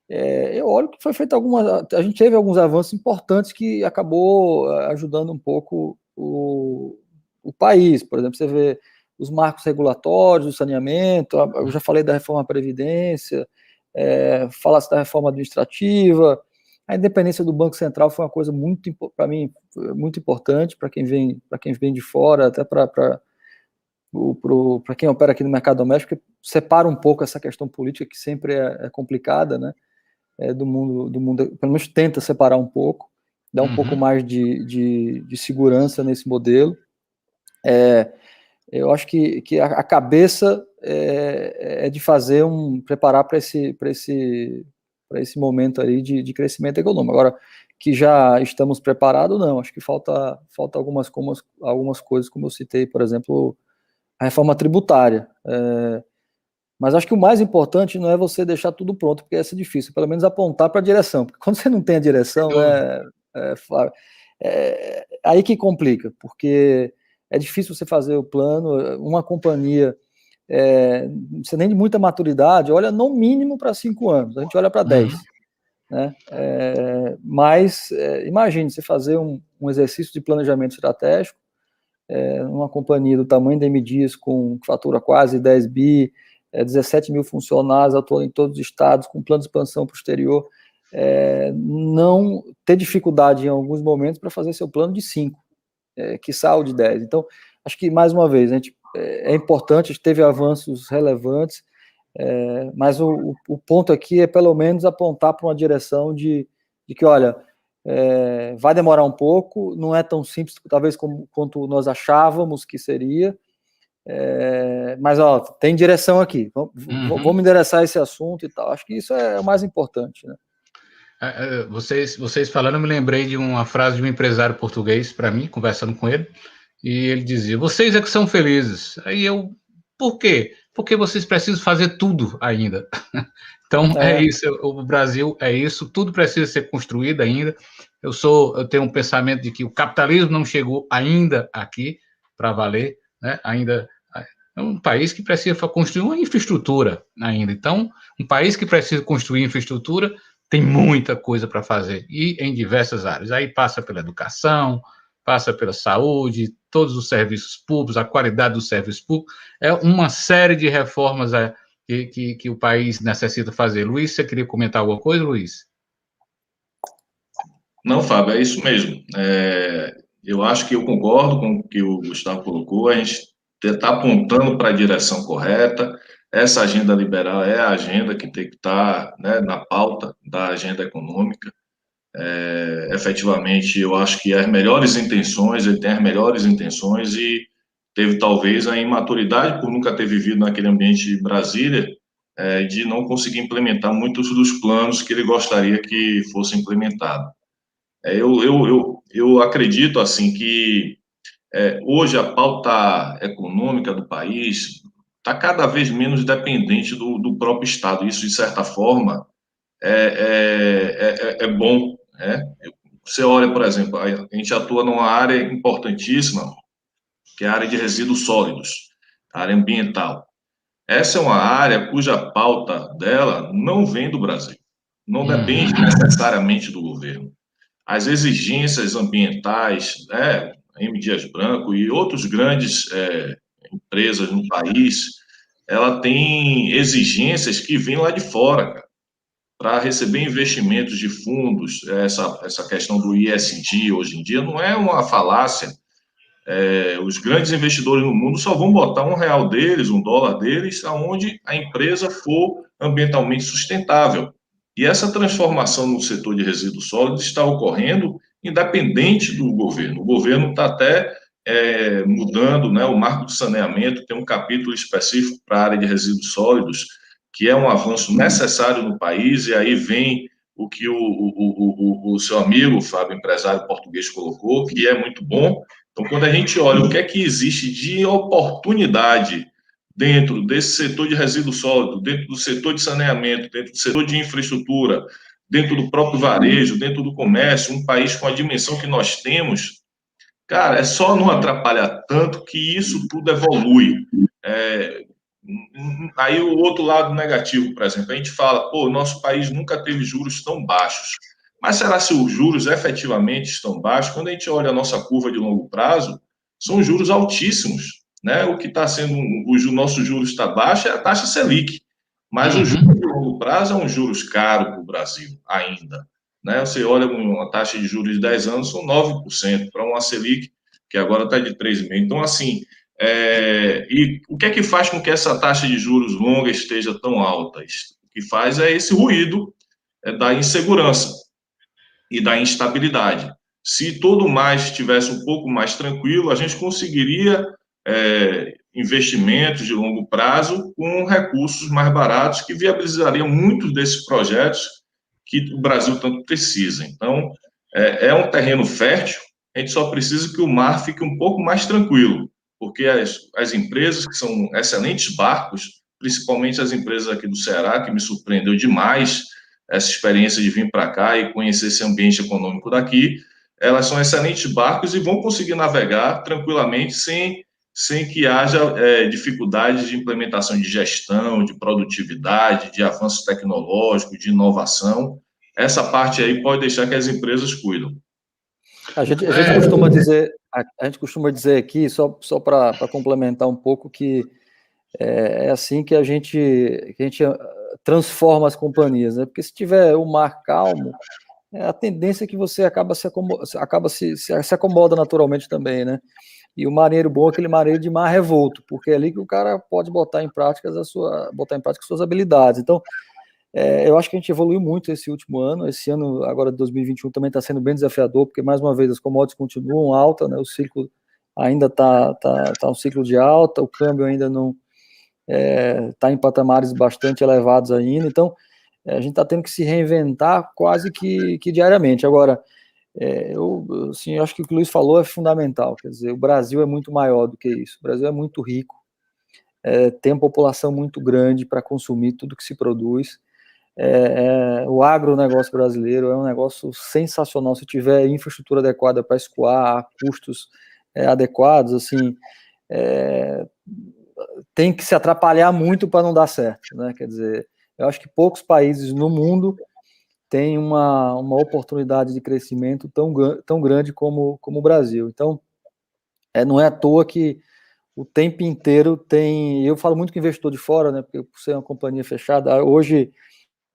eu olho que foi feito a gente teve alguns avanços importantes que acabou ajudando um pouco o país. Por exemplo, você vê os marcos regulatórios, o saneamento, eu já falei da reforma da Previdência, falasse da reforma administrativa, a independência do Banco Central foi uma coisa muito, para mim, muito importante, para quem vem de fora, até para quem opera aqui no mercado doméstico, que separa um pouco essa questão política, que sempre é complicada, né? Do mundo, pelo menos tenta separar um pouco, dar um pouco mais de segurança nesse modelo. Eu acho que a cabeça é de preparar para esse momento aí de crescimento econômico. Agora, que já estamos preparados, não. Acho que falta algumas coisas, como eu citei, por exemplo, a reforma tributária. Mas acho que o mais importante não é você deixar tudo pronto, porque essa é difícil, pelo menos apontar para a direção, porque quando você não tem a direção, né, aí que complica, porque é difícil você fazer o plano, uma companhia, você nem de muita maturidade, olha no mínimo para 5 anos, a gente olha para 10, né? Mas imagine você fazer um exercício de planejamento estratégico, uma companhia do tamanho da M Dias, que fatura quase 10 bi, 17 mil funcionários, atuando em todos os estados, com plano de expansão para o exterior, não ter dificuldade em alguns momentos para fazer seu plano de 5, quiçá o de 10. Então, acho que, mais uma vez, é importante, a gente teve avanços relevantes, mas o ponto aqui é, pelo menos, apontar para uma direção de que, olha, vai demorar um pouco, não é tão simples, talvez, quanto nós achávamos que seria, mas tem direção aqui, vamos endereçar esse assunto e tal. Acho que isso é o mais importante, né? Vocês falando, eu me lembrei de uma frase de um empresário português para mim, conversando com ele, e ele dizia: vocês é que são felizes. Aí por quê? Porque vocês precisam fazer tudo ainda. Então, é isso, o Brasil é isso, tudo precisa ser construído ainda. Eu tenho um pensamento de que o capitalismo não chegou ainda aqui para valer, né? Ainda é um país que precisa construir uma infraestrutura ainda. Então, um país que precisa construir infraestrutura tem muita coisa para fazer, e em diversas áreas. Aí passa pela educação, passa pela saúde, todos os serviços públicos, a qualidade dos serviços públicos. É uma série de reformas que o país necessita fazer. Luiz, você queria comentar alguma coisa, Luiz? Não, Fábio, é isso mesmo. Eu acho que eu concordo com o que o Gustavo colocou, a gente está apontando para a direção correta. Essa agenda liberal é a agenda que tem que estar, né, na pauta da agenda econômica. Efetivamente, eu acho que ele tem as melhores intenções e teve talvez a imaturidade por nunca ter vivido naquele ambiente de Brasília, de não conseguir implementar muitos dos planos que ele gostaria que fossem implementados. Eu acredito assim que hoje a pauta econômica do país está cada vez menos dependente do próprio Estado. Isso, de certa forma, é bom, né? Você olha, por exemplo, a gente atua numa área importantíssima, que é a área de resíduos sólidos, a área ambiental. Essa é uma área cuja pauta dela não vem do Brasil, não depende necessariamente do governo. As exigências ambientais, M. Dias Branco e outros grandes empresas no país, ela tem exigências que vêm lá de fora, cara, para receber investimentos de fundos. Essa questão do ESG hoje em dia não é uma falácia. Os grandes investidores no mundo só vão botar R$1 deles, $1 deles, aonde a empresa for ambientalmente sustentável. E essa transformação no setor de resíduos sólidos está ocorrendo independente do governo. O governo está até mudando, né, o marco do saneamento, tem um capítulo específico para a área de resíduos sólidos, que é um avanço necessário no país, e aí vem o que o seu amigo, Fábio, empresário português, colocou, que é muito bom. Então, quando a gente olha o que é que existe de oportunidade dentro desse setor de resíduo sólido, dentro do setor de saneamento, dentro do setor de infraestrutura, dentro do próprio varejo, dentro do comércio, um país com a dimensão que nós temos, cara, é só não atrapalhar tanto que isso tudo evolui. Aí o outro lado negativo, por exemplo, a gente fala, pô, nosso país nunca teve juros tão baixos. Mas será se os juros efetivamente estão baixos? Quando a gente olha a nossa curva de longo prazo, são juros altíssimos, né? O que está sendo, o nosso juros está baixo é a taxa Selic, mas o juros de longo prazo é um juros caro para o Brasil ainda, né? Você olha uma taxa de juros de 10 anos, são 9%, para uma Selic, que agora está de 3,5%. Então, assim, e o que é que faz com que essa taxa de juros longa esteja tão alta? O que faz é esse ruído da insegurança e da instabilidade. Se todo mais estivesse um pouco mais tranquilo, a gente conseguiria investimentos de longo prazo com recursos mais baratos que viabilizariam muitos desses projetos que o Brasil tanto precisa. Então, é um terreno fértil, a gente só precisa que o mar fique um pouco mais tranquilo, porque as empresas que são excelentes barcos, principalmente as empresas aqui do Ceará, que me surpreendeu demais essa experiência de vir para cá e conhecer esse ambiente econômico daqui, elas são excelentes barcos e vão conseguir navegar tranquilamente sem que haja dificuldades de implementação de gestão, de produtividade, de avanço tecnológico, de inovação. Essa parte aí pode deixar que as empresas cuidam. A gente costuma dizer aqui, só para complementar um pouco, que é assim que a gente transforma as companhias, né? Porque se tiver o mar calmo, a tendência é que você se acomoda naturalmente também, né? E o marinheiro bom é aquele marinheiro de mar revolto, porque é ali que o cara pode botar em prática suas habilidades. Então, eu acho que a gente evoluiu muito esse último ano. Esse ano, agora de 2021, também está sendo bem desafiador, porque, mais uma vez, as commodities continuam alta, né? O ciclo ainda está um ciclo de alta, o câmbio ainda não está em patamares bastante elevados ainda. Então, a gente está tendo que se reinventar quase que diariamente. Agora, eu acho que o que o Luiz falou é fundamental. Quer dizer, o Brasil é muito maior do que isso. O Brasil é muito rico, tem uma população muito grande para consumir tudo que se produz. O agronegócio brasileiro é um negócio sensacional. Se tiver infraestrutura adequada para escoar, custos adequados, assim, tem que se atrapalhar muito para não dar certo, né? Quer dizer, eu acho que poucos países no mundo têm uma oportunidade de crescimento tão grande como o Brasil. Então, não é à toa que o tempo inteiro tem... Eu falo muito com investidor de fora, né? Porque por ser uma companhia fechada, hoje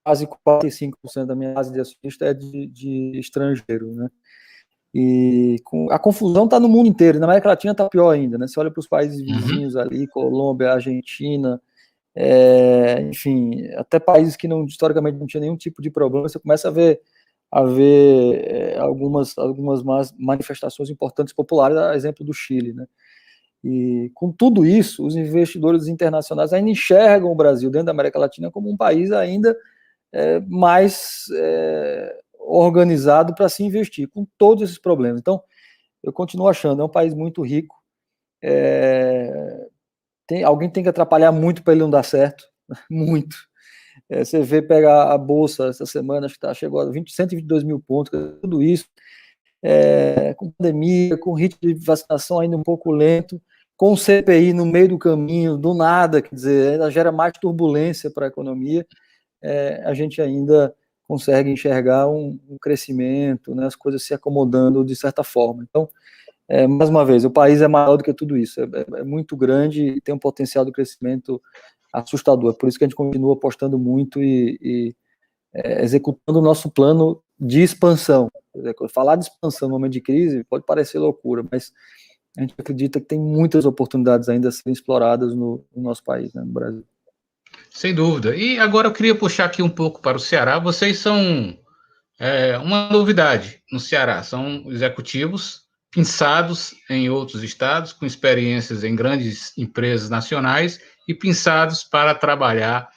quase 45% da minha base de acionista é de estrangeiro, né? E a confusão está no mundo inteiro, na América Latina está pior ainda, né? Você olha para os países vizinhos ali, Colômbia, Argentina, enfim, até países que historicamente não tinha nenhum tipo de problema, você começa a ver algumas manifestações importantes populares, a exemplo do Chile, né? E com tudo isso, os investidores internacionais ainda enxergam o Brasil dentro da América Latina como um país ainda mais organizado para se investir, com todos esses problemas. Então, eu continuo achando, é um país muito rico, alguém tem que atrapalhar muito para ele não dar certo, muito. Você vê pegar a Bolsa essa semana, acho que chegou a 122 mil pontos, tudo isso, com pandemia, com ritmo de vacinação ainda um pouco lento, com o CPI no meio do caminho, do nada, quer dizer, ainda gera mais turbulência para a economia, a gente ainda consegue enxergar um crescimento, né, as coisas se acomodando de certa forma. Então, mais uma vez, o país é maior do que tudo isso, é muito grande e tem um potencial de crescimento assustador. É por isso que a gente continua apostando muito e executando o nosso plano de expansão. Falar de expansão no momento de crise pode parecer loucura, mas a gente acredita que tem muitas oportunidades ainda a serem exploradas no nosso país, né, no Brasil. Sem dúvida. E agora eu queria puxar aqui um pouco para o Ceará. Vocês são uma novidade no Ceará. São executivos pinçados em outros estados, com experiências em grandes empresas nacionais e pinçados para trabalhar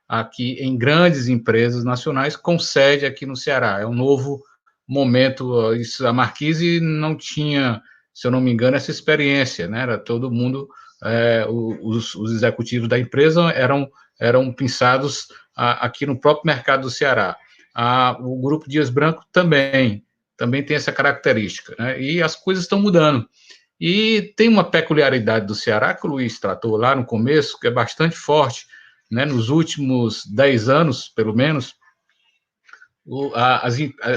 aqui em grandes empresas nacionais, com sede aqui no Ceará. É um novo momento. Isso, a Marquise não tinha, se eu não me engano, essa experiência, né? Era todo mundo, os executivos da empresa eram pinçados aqui no próprio mercado do Ceará. O Grupo Dias Branco também tem essa característica, né? E as coisas estão mudando. E tem uma peculiaridade do Ceará, que o Luiz tratou lá no começo, que é bastante forte, né? Nos últimos 10 anos, pelo menos,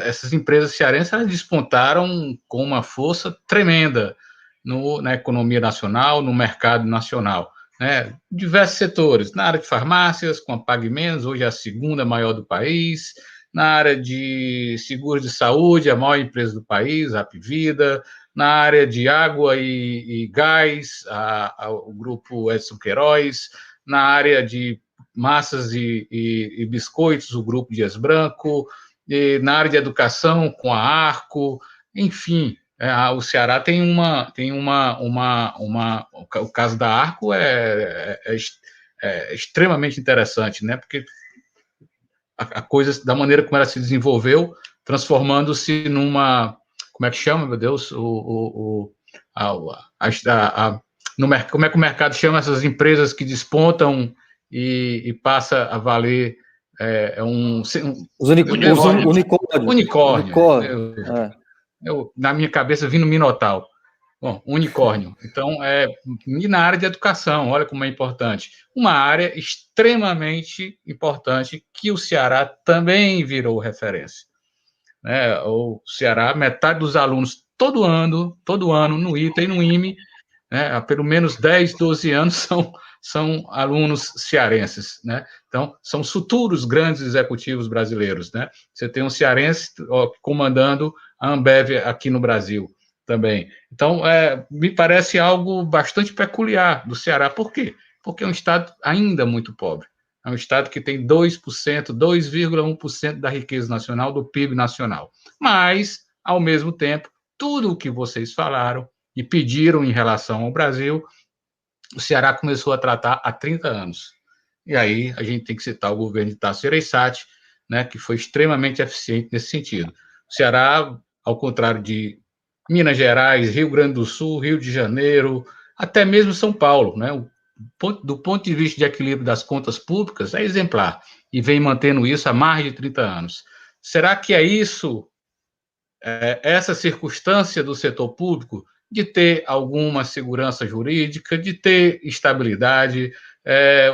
essas empresas cearenses elas despontaram com uma força tremenda na economia nacional, no mercado nacional, né? Diversos setores, na área de farmácias, com a Pague Menos, hoje é a segunda maior do país, na área de seguros de saúde, a maior empresa do país, a Apvida, na área de água e gás, o grupo Edson Queiroz, na área de massas e biscoitos, o grupo Dias Branco, na área de educação, com a Arco, enfim, o Ceará tem o caso da Arco é extremamente interessante, né? Porque a coisa, da maneira como ela se desenvolveu, transformando-se numa, como é que chama, meu Deus, como é que o mercado chama essas empresas que despontam e passa a valer os unicórnios. Unicórnio. Na minha cabeça vindo Minotauro. Bom, unicórnio. Então, e na área de educação, olha como é importante. Uma área extremamente importante que o Ceará também virou referência. Né? O Ceará, metade dos alunos, todo ano, no ITA e no IME, né, há pelo menos 10, 12 anos, são alunos cearenses, né? Então, são futuros grandes executivos brasileiros, né? Você tem um cearense comandando a Ambev aqui no Brasil também. Então, me parece algo bastante peculiar do Ceará. Por quê? Porque é um estado ainda muito pobre. É um estado que tem 2%, 2,1% da riqueza nacional, do PIB nacional. Mas, ao mesmo tempo, tudo o que vocês falaram e pediram em relação ao Brasil, o Ceará começou a tratar há 30 anos. E aí a gente tem que citar o governo de Tasso Gereissati, né, que foi extremamente eficiente nesse sentido. O Ceará, ao contrário de Minas Gerais, Rio Grande do Sul, Rio de Janeiro, até mesmo São Paulo, né, do ponto de vista de equilíbrio das contas públicas, é exemplar, e vem mantendo isso há mais de 30 anos. Será que é isso, essa circunstância do setor público, de ter alguma segurança jurídica, de ter estabilidade,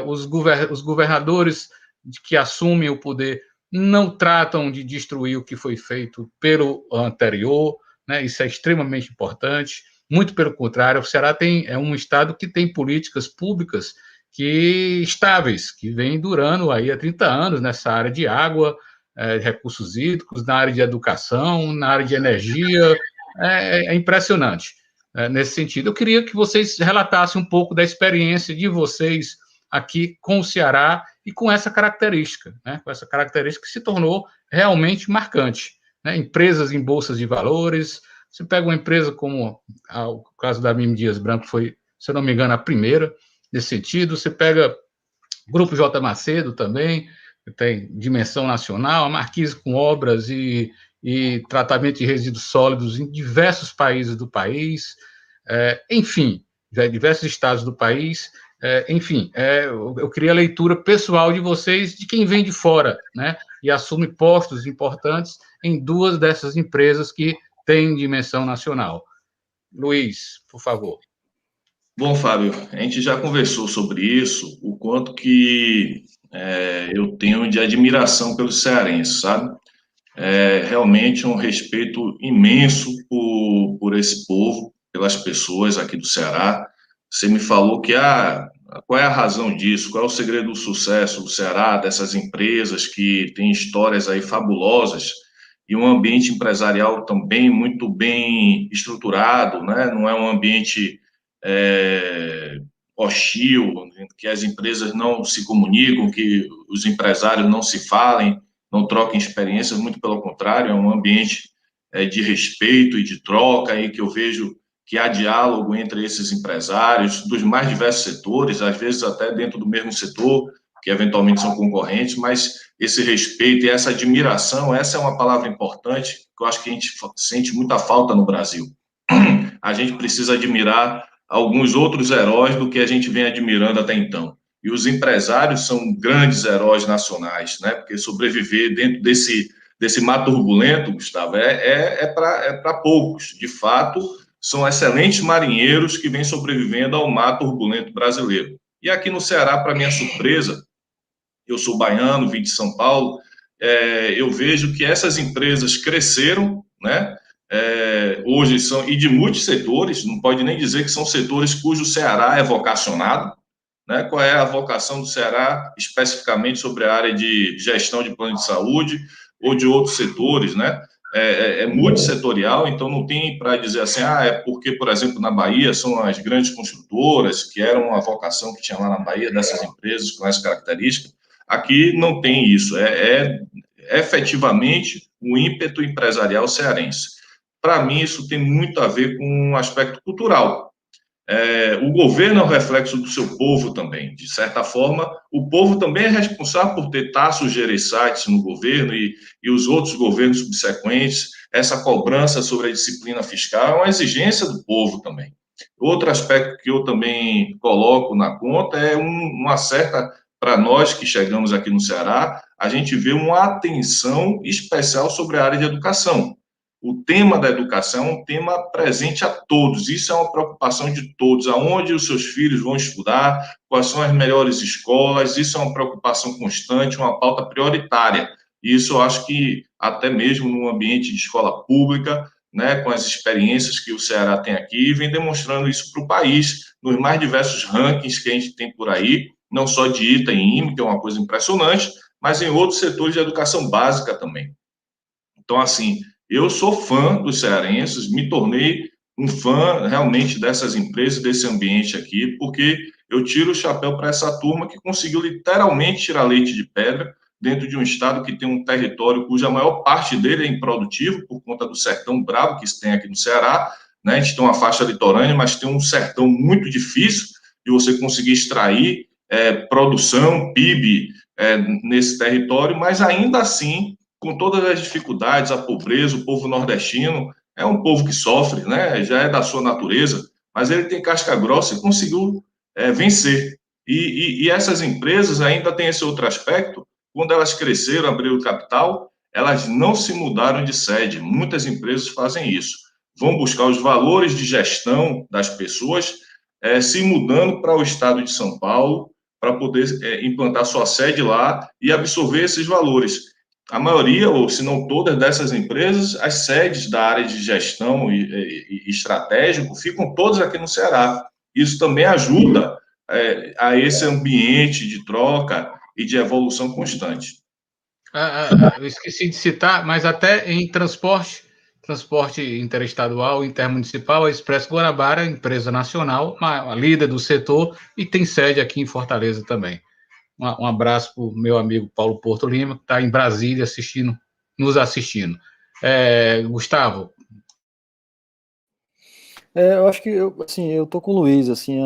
os governadores que assumem o poder não tratam de destruir o que foi feito pelo anterior, né? Isso é extremamente importante. Muito pelo contrário, o Ceará é um estado que tem políticas públicas estáveis, que vêm durando aí há 30 anos nessa área de água, recursos hídricos, na área de educação, na área de energia. É impressionante nesse sentido. Eu queria que vocês relatassem um pouco da experiência de vocês aqui com o Ceará e com essa característica, né? Com essa característica que se tornou realmente marcante, né? Empresas em bolsas de valores. Você pega uma empresa como o caso da Mime Dias Branco foi, se eu não me engano, a primeira nesse sentido. Você pega o Grupo J. Macedo também, que tem dimensão nacional, a Marquise com obras e tratamento de resíduos sólidos em diversos países do país, enfim, diversos estados do país, enfim, eu queria a leitura pessoal de vocês, de quem vem de fora, né, e assume postos importantes em duas dessas empresas que têm dimensão nacional. Luiz, por favor. Bom, Fábio, a gente já conversou sobre isso, o quanto que eu tenho de admiração pelos cearenses, sabe? Realmente um respeito imenso por esse povo, pelas pessoas aqui do Ceará. Você me falou que qual é a razão disso, qual é o segredo do sucesso do Ceará, dessas empresas que têm histórias aí fabulosas e um ambiente empresarial também muito bem estruturado, né? Não é um ambiente hostil, que as empresas não se comunicam, que os empresários não se falem, não troquem experiências, muito pelo contrário, é um ambiente de respeito e de troca, e que eu vejo que há diálogo entre esses empresários dos mais diversos setores, às vezes até dentro do mesmo setor, que eventualmente são concorrentes, mas esse respeito e essa admiração, essa é uma palavra importante, que eu acho que a gente sente muita falta no Brasil. A gente precisa admirar alguns outros heróis do que a gente vem admirando até então. E os empresários são grandes heróis nacionais, né? Porque sobreviver dentro desse mar turbulento, Gustavo, é para poucos. De fato, são excelentes marinheiros que vêm sobrevivendo ao mar turbulento brasileiro. E aqui no Ceará, para minha surpresa, eu sou baiano, vim de São Paulo, eu vejo que essas empresas cresceram, né? Hoje são, e de muitos setores, não pode nem dizer que são setores cujo Ceará é vocacionado, né? Qual é a vocação do Ceará, especificamente sobre a área de gestão de plano de saúde ou de outros setores, né? Multissetorial, então não tem para dizer assim, é porque, por exemplo, na Bahia são as grandes construtoras, que eram uma vocação que tinha lá na Bahia, dessas empresas com essa característica. Aqui não tem isso, efetivamente o ímpeto empresarial cearense. Para mim, isso tem muito a ver com um aspecto cultural. O governo é um reflexo do seu povo também. De certa forma, o povo também é responsável por ter Tasso Gereissati no governo e os outros governos subsequentes. Essa cobrança sobre a disciplina fiscal é uma exigência do povo também. Outro aspecto que eu também coloco na conta é uma certa, para nós que chegamos aqui no Ceará, a gente vê uma atenção especial sobre a área de educação. O tema da educação é um tema presente a todos, isso é uma preocupação de todos, aonde os seus filhos vão estudar, quais são as melhores escolas, isso é uma preocupação constante, uma pauta prioritária. E isso eu acho que até mesmo no ambiente de escola pública, né, com as experiências que o Ceará tem aqui, vem demonstrando isso para o país, nos mais diversos rankings que a gente tem por aí, não só de ITA e IME, que é uma coisa impressionante, mas em outros setores de educação básica também. Então, assim, eu sou fã dos cearenses, me tornei um fã realmente dessas empresas, desse ambiente aqui, porque eu tiro o chapéu para essa turma que conseguiu literalmente tirar leite de pedra dentro de um estado que tem um território cuja maior parte dele é improdutivo, por conta do sertão bravo que se tem aqui no Ceará, né? A gente tem uma faixa litorânea, mas tem um sertão muito difícil de você conseguir extrair produção, PIB, nesse território, mas ainda assim, com todas as dificuldades, a pobreza, o povo nordestino é um povo que sofre, né? Já é da sua natureza, mas ele tem casca grossa e conseguiu vencer. E essas empresas ainda têm esse outro aspecto, quando elas cresceram, abriram capital, elas não se mudaram de sede. Muitas empresas fazem isso. Vão buscar os valores de gestão das pessoas, se mudando para o estado de São Paulo, para poder implantar sua sede lá e absorver esses valores. A maioria, ou se não todas dessas empresas, as sedes da área de gestão e estratégico ficam todas aqui no Ceará. Isso também ajuda a esse ambiente de troca e de evolução constante. Eu esqueci de citar, mas até em transporte interestadual, intermunicipal, a Expresso Guanabara, empresa nacional, uma líder do setor, e tem sede aqui em Fortaleza também. Um abraço para o meu amigo Paulo Porto Lima, que está em Brasília nos assistindo. Gustavo. Eu acho que eu tô com o Luiz, assim,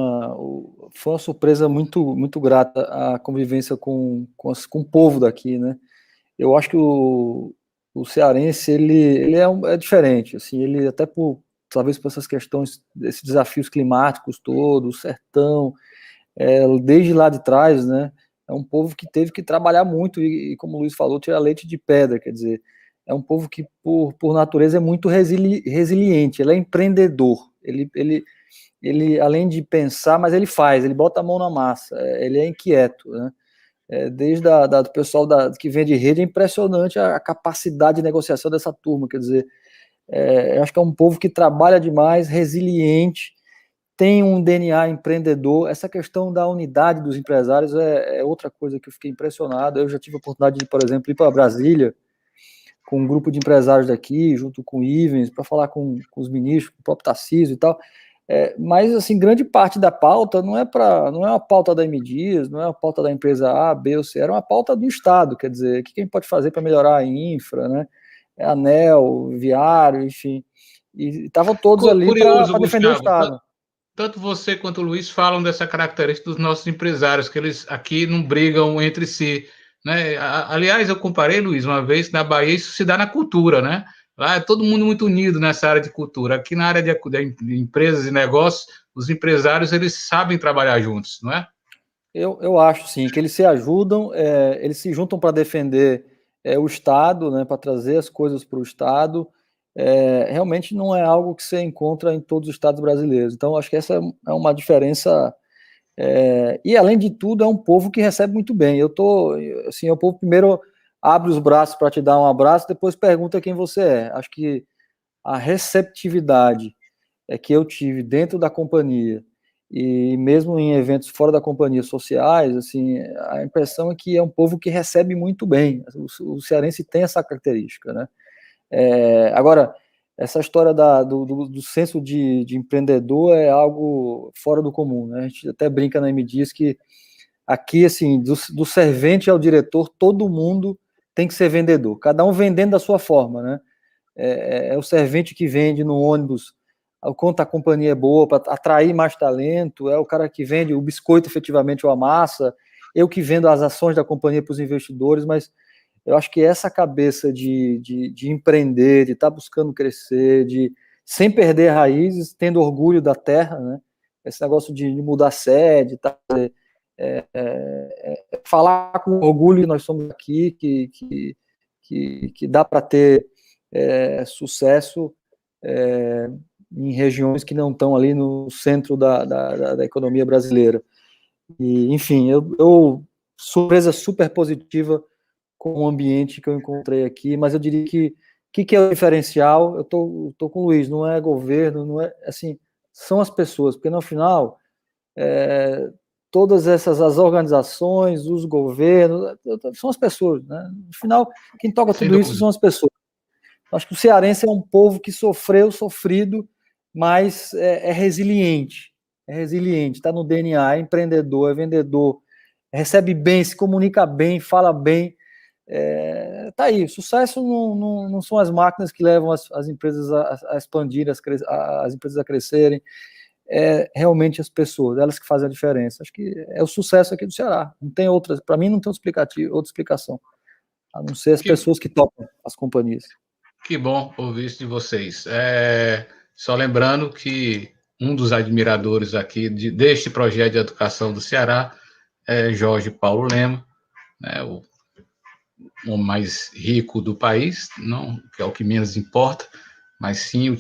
foi uma surpresa muito, muito grata a convivência com o povo daqui, né? Eu acho que o cearense, ele é diferente, assim, ele até talvez por essas questões, esses desafios climáticos todos, o sertão, desde lá de trás, né? É um povo que teve que trabalhar muito e como o Luiz falou, tirar leite de pedra, quer dizer, é um povo que, por natureza, é muito resiliente, ele é empreendedor, ele além de pensar, mas ele faz, ele bota a mão na massa, ele é inquieto, né? Desde do pessoal que vem de rede, é impressionante a capacidade de negociação dessa turma, quer dizer, eu acho que é um povo que trabalha demais, resiliente, tem um DNA empreendedor. Essa questão da unidade dos empresários é outra coisa que eu fiquei impressionado. Eu já tive a oportunidade de, por exemplo, ir para Brasília com um grupo de empresários daqui, junto com o Ivens, para falar com os ministros, com o próprio Tarcísio e tal. Mas, assim, grande parte da pauta não é uma pauta da M. Dias, não é uma pauta da empresa A, B ou C, era uma pauta do Estado, quer dizer, o que a gente pode fazer para melhorar a infra, né? anel, viário, enfim, e estavam todos ali para defender o Estado. Tanto você quanto o Luiz falam dessa característica dos nossos empresários, que eles aqui não brigam entre si, né? Aliás, eu comparei, Luiz, uma vez na Bahia, isso se dá na cultura, né? Lá é todo mundo muito unido nessa área de cultura. Aqui na área de empresas e negócios, os empresários, eles sabem trabalhar juntos, não é? Eu acho, sim, que eles se ajudam, eles se juntam para defender o Estado, né, para trazer as coisas para o Estado. Realmente não é algo que você encontra em todos os estados brasileiros. Então, acho que essa é uma diferença. E, além de tudo, é um povo que recebe muito bem. O povo primeiro abre os braços para te dar um abraço, depois pergunta quem você é. Acho que a receptividade que eu tive dentro da companhia, e mesmo em eventos fora da companhia sociais, assim, a impressão é que é um povo que recebe muito bem. O cearense tem essa característica, né? Agora, essa história do senso de empreendedor é algo fora do comum, né? A gente até brinca na MDias que aqui, assim, do servente ao diretor, todo mundo tem que ser vendedor, cada um vendendo da sua forma, né? É o servente que vende no ônibus o quanto a companhia é boa para atrair mais talento, é o cara que vende o biscoito efetivamente ou a massa, eu que vendo as ações da companhia para os investidores, mas eu acho que essa cabeça de empreender, de estar buscando crescer, sem perder raízes, tendo orgulho da terra, né? Esse negócio de mudar sede, falar com orgulho que nós somos aqui, que dá para ter sucesso em regiões que não estão ali no centro da economia brasileira. E, enfim, surpresa super positiva com o ambiente que eu encontrei aqui, mas eu diria que o que é o diferencial? Eu tô com o Luiz, não é governo, não é assim, são as pessoas, porque no final todas as organizações, os governos, são as pessoas, né? No final, quem toca tudo isso são as pessoas. Acho que o cearense é um povo que sofrido, mas é resiliente, está no DNA, é empreendedor, é vendedor, recebe bem, se comunica bem, fala bem. Tá aí, o sucesso não são as máquinas que levam as empresas a expandir, as empresas a crescerem, realmente as pessoas, elas que fazem a diferença. Acho que é o sucesso aqui do Ceará, não tem outra, para mim não tem outra explicação, a não ser as pessoas que tocam as companhias. Que bom ouvir isso de vocês. Só lembrando que um dos admiradores aqui deste projeto de educação do Ceará é Jorge Paulo Lema, né, o homem mais rico do país, não que é o que menos importa, mas sim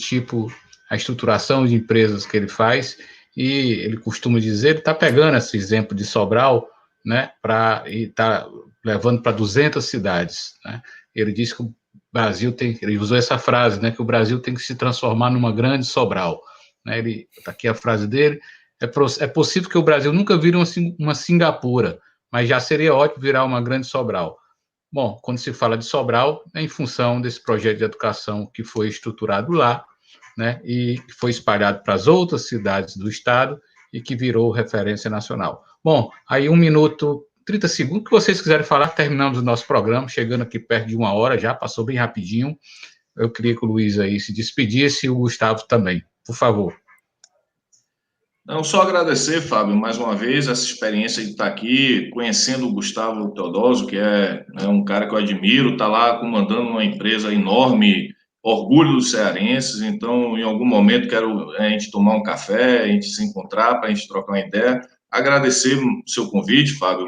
a estruturação de empresas que ele faz, e ele costuma dizer, ele está pegando esse exemplo de Sobral, né, e está levando para 200 cidades, né? Ele disse que o Brasil ele usou essa frase, né, que o Brasil tem que se transformar numa grande Sobral, né? Está aqui a frase dele, é possível que o Brasil nunca vire uma Singapura, mas já seria ótimo virar uma grande Sobral. Bom, quando se fala de Sobral, é em função desse projeto de educação que foi estruturado lá, né, e foi espalhado para as outras cidades do estado e que virou referência nacional. Bom, aí 1 minuto, 30 segundos, que vocês quiserem falar, terminamos o nosso programa, chegando aqui perto de 1 hora, já passou bem rapidinho. Eu queria que o Luiz aí se despedisse e o Gustavo também, por favor. Não, só agradecer, Fábio, mais uma vez, essa experiência de estar aqui, conhecendo o Gustavo Teodósio, que é um cara que eu admiro, está lá comandando uma empresa enorme, orgulho dos cearenses, então, em algum momento, quero a gente tomar um café, a gente se encontrar, para a gente trocar uma ideia. Agradecer o seu convite, Fábio,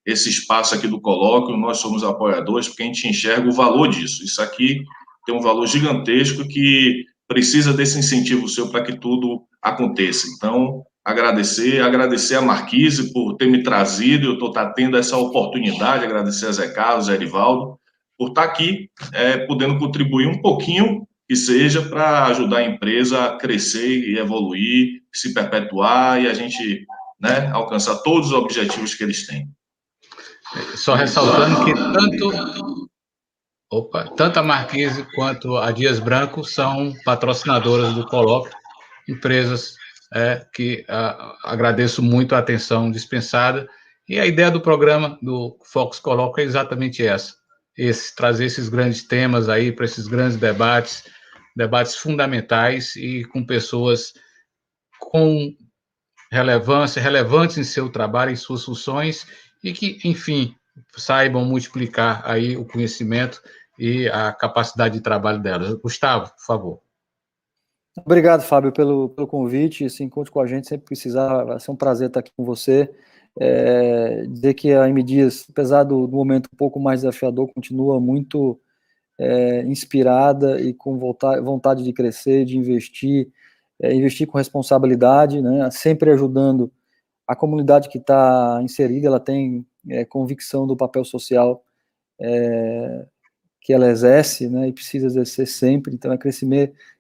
esse espaço aqui do colóquio, nós somos apoiadores, porque a gente enxerga o valor disso. Isso aqui tem um valor gigantesco que precisa desse incentivo seu para que tudo aconteça. Então, agradecer a Marquise por ter me trazido, eu estou tendo essa oportunidade, agradecer a Zé Carlos, Zé Erivaldo, por estar aqui, podendo contribuir um pouquinho, que seja para ajudar a empresa a crescer e evoluir, se perpetuar e a gente, né, alcançar todos os objetivos que eles têm. Só ressaltando que tanto a Marquise quanto a Dias Branco são patrocinadoras do colóquio, empresas que agradeço muito a atenção dispensada, e a ideia do programa do Fox Colóquio é exatamente essa, trazer esses grandes temas aí para esses grandes debates fundamentais e com pessoas com relevantes em seu trabalho, em suas funções, e que, enfim, saibam multiplicar aí o conhecimento e a capacidade de trabalho delas. Gustavo, por favor. Obrigado, Fábio, pelo convite. Assim, conte com a gente sempre que precisar. Vai ser um prazer estar aqui com você. Dizer que a M Dias, apesar do momento um pouco mais desafiador, continua muito inspirada e com vontade de crescer, de investir com responsabilidade, né? Sempre ajudando a comunidade que está inserida. Ela tem convicção do papel social que ela exerce, né? E precisa exercer sempre. Então é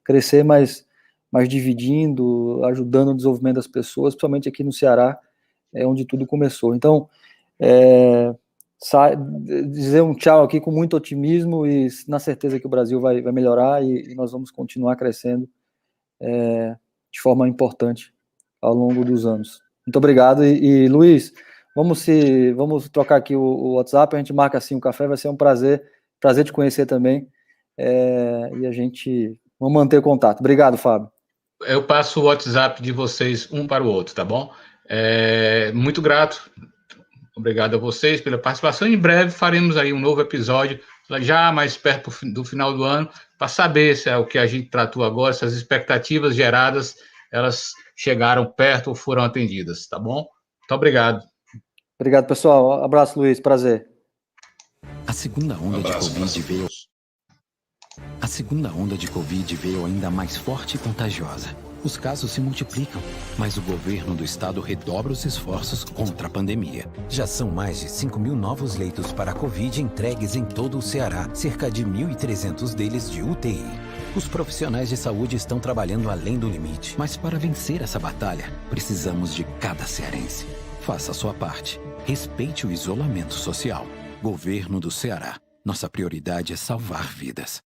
crescer, mas dividindo, ajudando o desenvolvimento das pessoas, principalmente aqui no Ceará, onde tudo começou. Então, dizer um tchau aqui com muito otimismo e na certeza que o Brasil vai melhorar e nós vamos continuar crescendo de forma importante ao longo dos anos. Muito obrigado. E Luiz, vamos trocar aqui o WhatsApp, a gente marca assim um café, vai ser um prazer te conhecer também, e a gente vamos manter o contato. Obrigado, Fábio. Eu passo o WhatsApp de vocês um para o outro, tá bom? Muito grato. Obrigado a vocês pela participação. Em breve faremos aí um novo episódio, já mais perto do final do ano, para saber se é o que a gente tratou agora, se as expectativas geradas, elas chegaram perto ou foram atendidas, tá bom? Muito obrigado. Obrigado, pessoal. Abraço, Luiz. Prazer. A segunda onda de Covid veio ainda mais forte e contagiosa. Os casos se multiplicam, mas o governo do estado redobra os esforços contra a pandemia. Já são mais de 5.000 novos leitos para a Covid entregues em todo o Ceará, cerca de 1.300 deles de UTI. Os profissionais de saúde estão trabalhando além do limite, mas para vencer essa batalha, precisamos de cada cearense. Faça a sua parte. Respeite o isolamento social. Governo do Ceará. Nossa prioridade é salvar vidas.